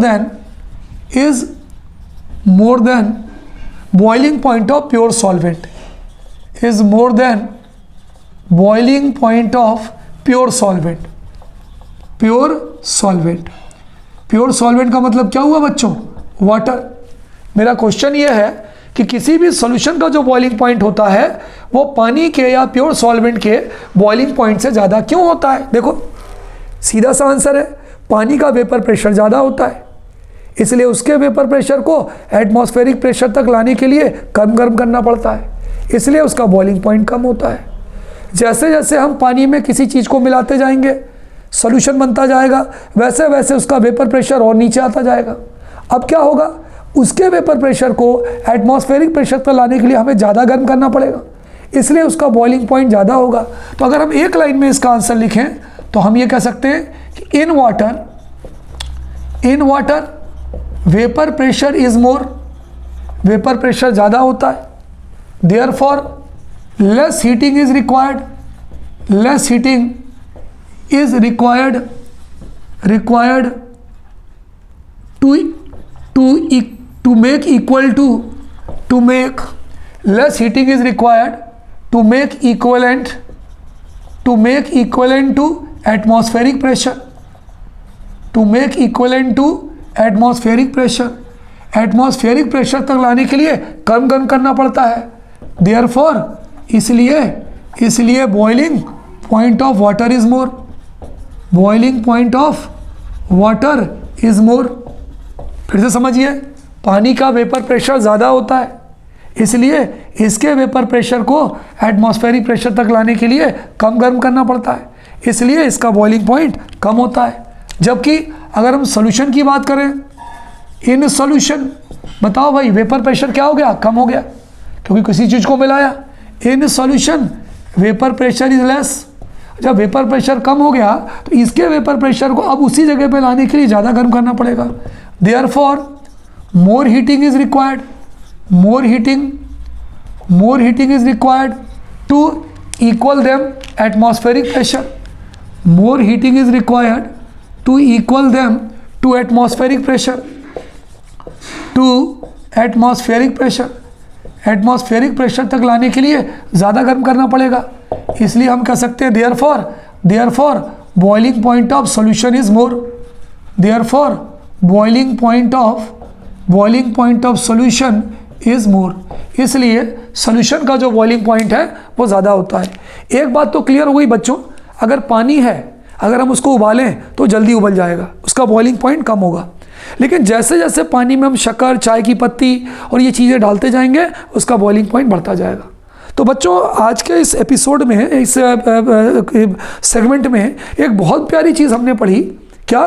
then boiling point of pure solvent, is more then boiling point of pure solvent. Pure solvent का मतलब क्या हुआ बच्चों, वाटर। मेरा क्वेश्चन ये है कि किसी भी सॉल्यूशन का जो बॉइलिंग पॉइंट होता है वो पानी के या प्योर सॉल्वेंट के बॉइलिंग पॉइंट से ज़्यादा क्यों होता है। देखो सीधा सा आंसर है, पानी का वेपर प्रेशर ज़्यादा होता है, इसलिए उसके वेपर प्रेशर को एटमॉस्फेरिक प्रेशर तक लाने के लिए कम गर्म करना पड़ता है, इसलिए उसका बॉइलिंग पॉइंट कम होता है। जैसे जैसे हम पानी में किसी चीज़ को मिलाते जाएंगे, सॉल्यूशन बनता जाएगा, वैसे वैसे उसका वेपर प्रेशर और नीचे आता जाएगा। अब क्या होगा, उसके वेपर प्रेशर को एटमॉस्फेरिक प्रेशर पर लाने के लिए हमें ज़्यादा गर्म करना पड़ेगा, इसलिए उसका बॉइलिंग पॉइंट ज़्यादा होगा। तो अगर हम एक लाइन में इसका आंसर लिखें तो हम ये कह सकते हैं कि in water vapour pressure is more, vapour pressure ज़्यादा होता है, therefore less heating is required to make equivalent to atmospheric pressure, atmospheric pressure तक लाने के लिए कम गर्म करना पड़ता है। देयरफॉर इसलिए boiling point of water is more. फिर से समझिए, पानी का वेपर प्रेशर ज़्यादा होता है, इसलिए इसके वेपर प्रेशर को एटमॉस्फेरिक प्रेशर तक लाने के लिए कम गर्म करना पड़ता है। इसलिए इसका बॉइलिंग पॉइंट कम होता है। जबकि अगर हम सॉल्यूशन की बात करें, इन सॉल्यूशन, बताओ भाई वेपर प्रेशर क्या हो गया, कम हो गया, क्योंकि किसी चीज़ को मिलाया। In solution vapour pressure is less. जब वेपर प्रेशर कम हो गया तो इसके वेपर प्रेशर को अब उसी जगह पे लाने के लिए ज़्यादा गर्म करना पड़ेगा। Therefore more heating is required, more heating is required to equal them atmospheric pressure. More heating is required to equal them to atmospheric pressure. Atmospheric pressure तक लाने के लिए ज़्यादा गर्म करना पड़ेगा। इसलिए हम कह सकते हैं therefore boiling point of solution is more. Therefore boiling point of solution is मोर। इसलिए सॉल्यूशन का जो बॉइलिंग पॉइंट है वो ज़्यादा होता है। एक बात तो क्लियर हो गई बच्चों, अगर पानी है, अगर हम उसको उबालें तो जल्दी उबल जाएगा, उसका बॉइलिंग पॉइंट कम होगा। लेकिन जैसे जैसे पानी में हम शक्कर, चाय की पत्ती और ये चीज़ें डालते जाएंगे, उसका बॉइलिंग पॉइंट बढ़ता जाएगा। तो बच्चों आज के इस एपिसोड में, इस सेगमेंट में एक बहुत प्यारी चीज़ हमने पढ़ी। क्या?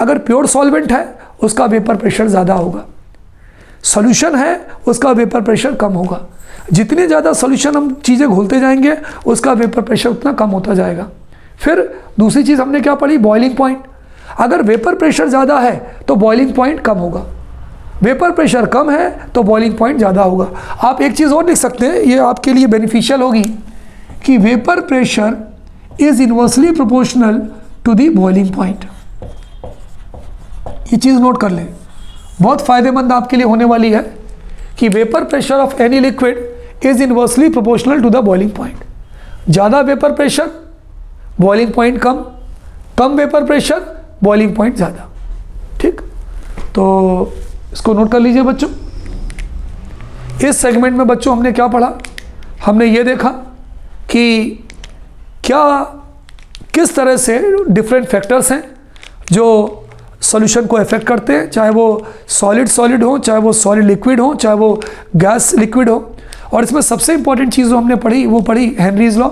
अगर प्योर सॉल्वेंट है उसका वेपर प्रेशर ज़्यादा होगा, सॉल्यूशन है उसका वेपर प्रेशर कम होगा। जितने ज़्यादा सॉल्यूशन हम चीज़ें घोलते जाएंगे उसका वेपर प्रेशर उतना कम होता जाएगा। फिर दूसरी चीज़ हमने क्या पढ़ी? Boiling point. अगर वेपर प्रेशर ज़्यादा है तो बॉइलिंग पॉइंट कम होगा, वेपर प्रेशर कम है तो बॉइलिंग पॉइंट ज़्यादा होगा। आप एक चीज़ और लिख सकते हैं, ये आपके लिए बेनिफिशियल होगी, कि vapour pressure is inversely proportional to the boiling point. ये चीज़ नोट कर लें, बहुत फ़ायदेमंद आपके लिए होने वाली है, कि vapour pressure of any liquid is inversely proportional to the boiling point. ज़्यादा वेपर प्रेशर बॉइलिंग पॉइंट कम, कम वेपर प्रेशर बॉइलिंग पॉइंट ज़्यादा। ठीक, तो इसको नोट कर लीजिए बच्चों। इस सेगमेंट में बच्चों हमने क्या पढ़ा? हमने ये देखा कि किस तरह से डिफरेंट फैक्टर्स हैं जो सॉल्यूशन को अफेक्ट करते हैं, चाहे वो सॉलिड हो, चाहे वो सॉलिड लिक्विड हो, चाहे वो गैस लिक्विड हो। और इसमें सबसे इंपॉर्टेंट चीज़ जो हमने पढ़ी वो पढ़ी हेनरीज लॉ।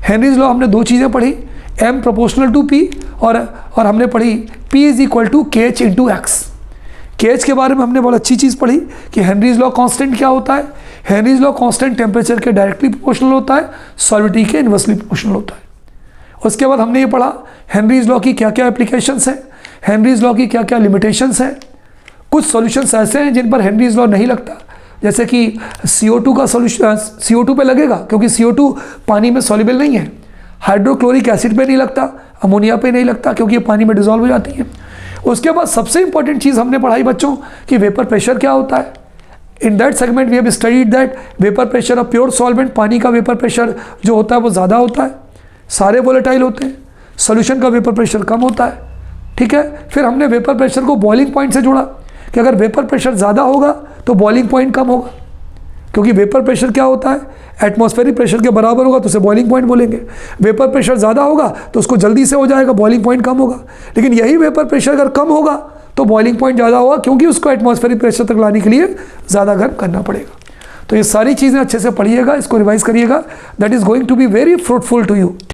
हेनरीज लॉ हमने दो चीज़ें पढ़ी, M प्रोपोर्शनल टू P और हमने पढ़ी P is equal to KH into X. KH के बारे में हमने बहुत अच्छी चीज़ पढ़ी कि हेनरीज लॉ कांस्टेंट क्या होता है। हेनरीज लॉ कांस्टेंट टेम्परेचर के डायरेक्टली प्रोपोर्शनल होता है, सॉलिडिटी के इन्वर्सली प्रोपोर्शनल होता है। उसके बाद हमने ये पढ़ा हेनरीज लॉ की क्या क्या एप्लीकेशंस हैं, हेनरीज लॉ की क्या क्या लिमिटेशंस हैं। कुछ सॉल्यूशंस ऐसे हैं जिन पर हेनरीज लॉ नहीं लगता, जैसे कि CO2 का सॉल्यूशन CO2 पे लगेगा क्योंकि CO2 पानी में सॉल्युबल नहीं है। हाइड्रोक्लोरिक एसिड पे नहीं लगता, अमोनिया पे नहीं लगता क्योंकि ये पानी में डिजॉल्व हो जाती है। उसके बाद सबसे इंपॉर्टेंट चीज़ हमने पढ़ाई बच्चों कि वेपर प्रेशर क्या होता है। In that segment we have studied that vapour pressure of pure solvent, पानी का वेपर प्रेशर जो होता है वो ज़्यादा होता है, सारे वोलेटाइल होते हैं। सॉल्यूशन का वेपर प्रेशर कम होता है। ठीक है, फिर हमने वेपर प्रेशर को बॉइलिंग पॉइंट से जोड़ा कि अगर वेपर प्रेशर ज़्यादा होगा तो बॉइलिंग पॉइंट कम होगा, क्योंकि वेपर प्रेशर क्या होता है, एटमॉस्फेरिक प्रेशर के बराबर होगा तो उसे बॉइलिंग पॉइंट बोलेंगे। वेपर प्रेशर ज़्यादा होगा तो उसको जल्दी से हो जाएगा, बॉइलिंग पॉइंट कम होगा। लेकिन यही वेपर प्रेशर अगर कम होगा तो बॉइलिंग पॉइंट ज़्यादा होगा, क्योंकि उसको एटमॉस्फेरिक प्रेशर तक लाने के लिए ज़्यादा गर्म करना पड़ेगा। तो ये सारी चीज़ें अच्छे से पढ़िएगा, इसको रिवाइज करिएगा। That is going to be very fruitful to you.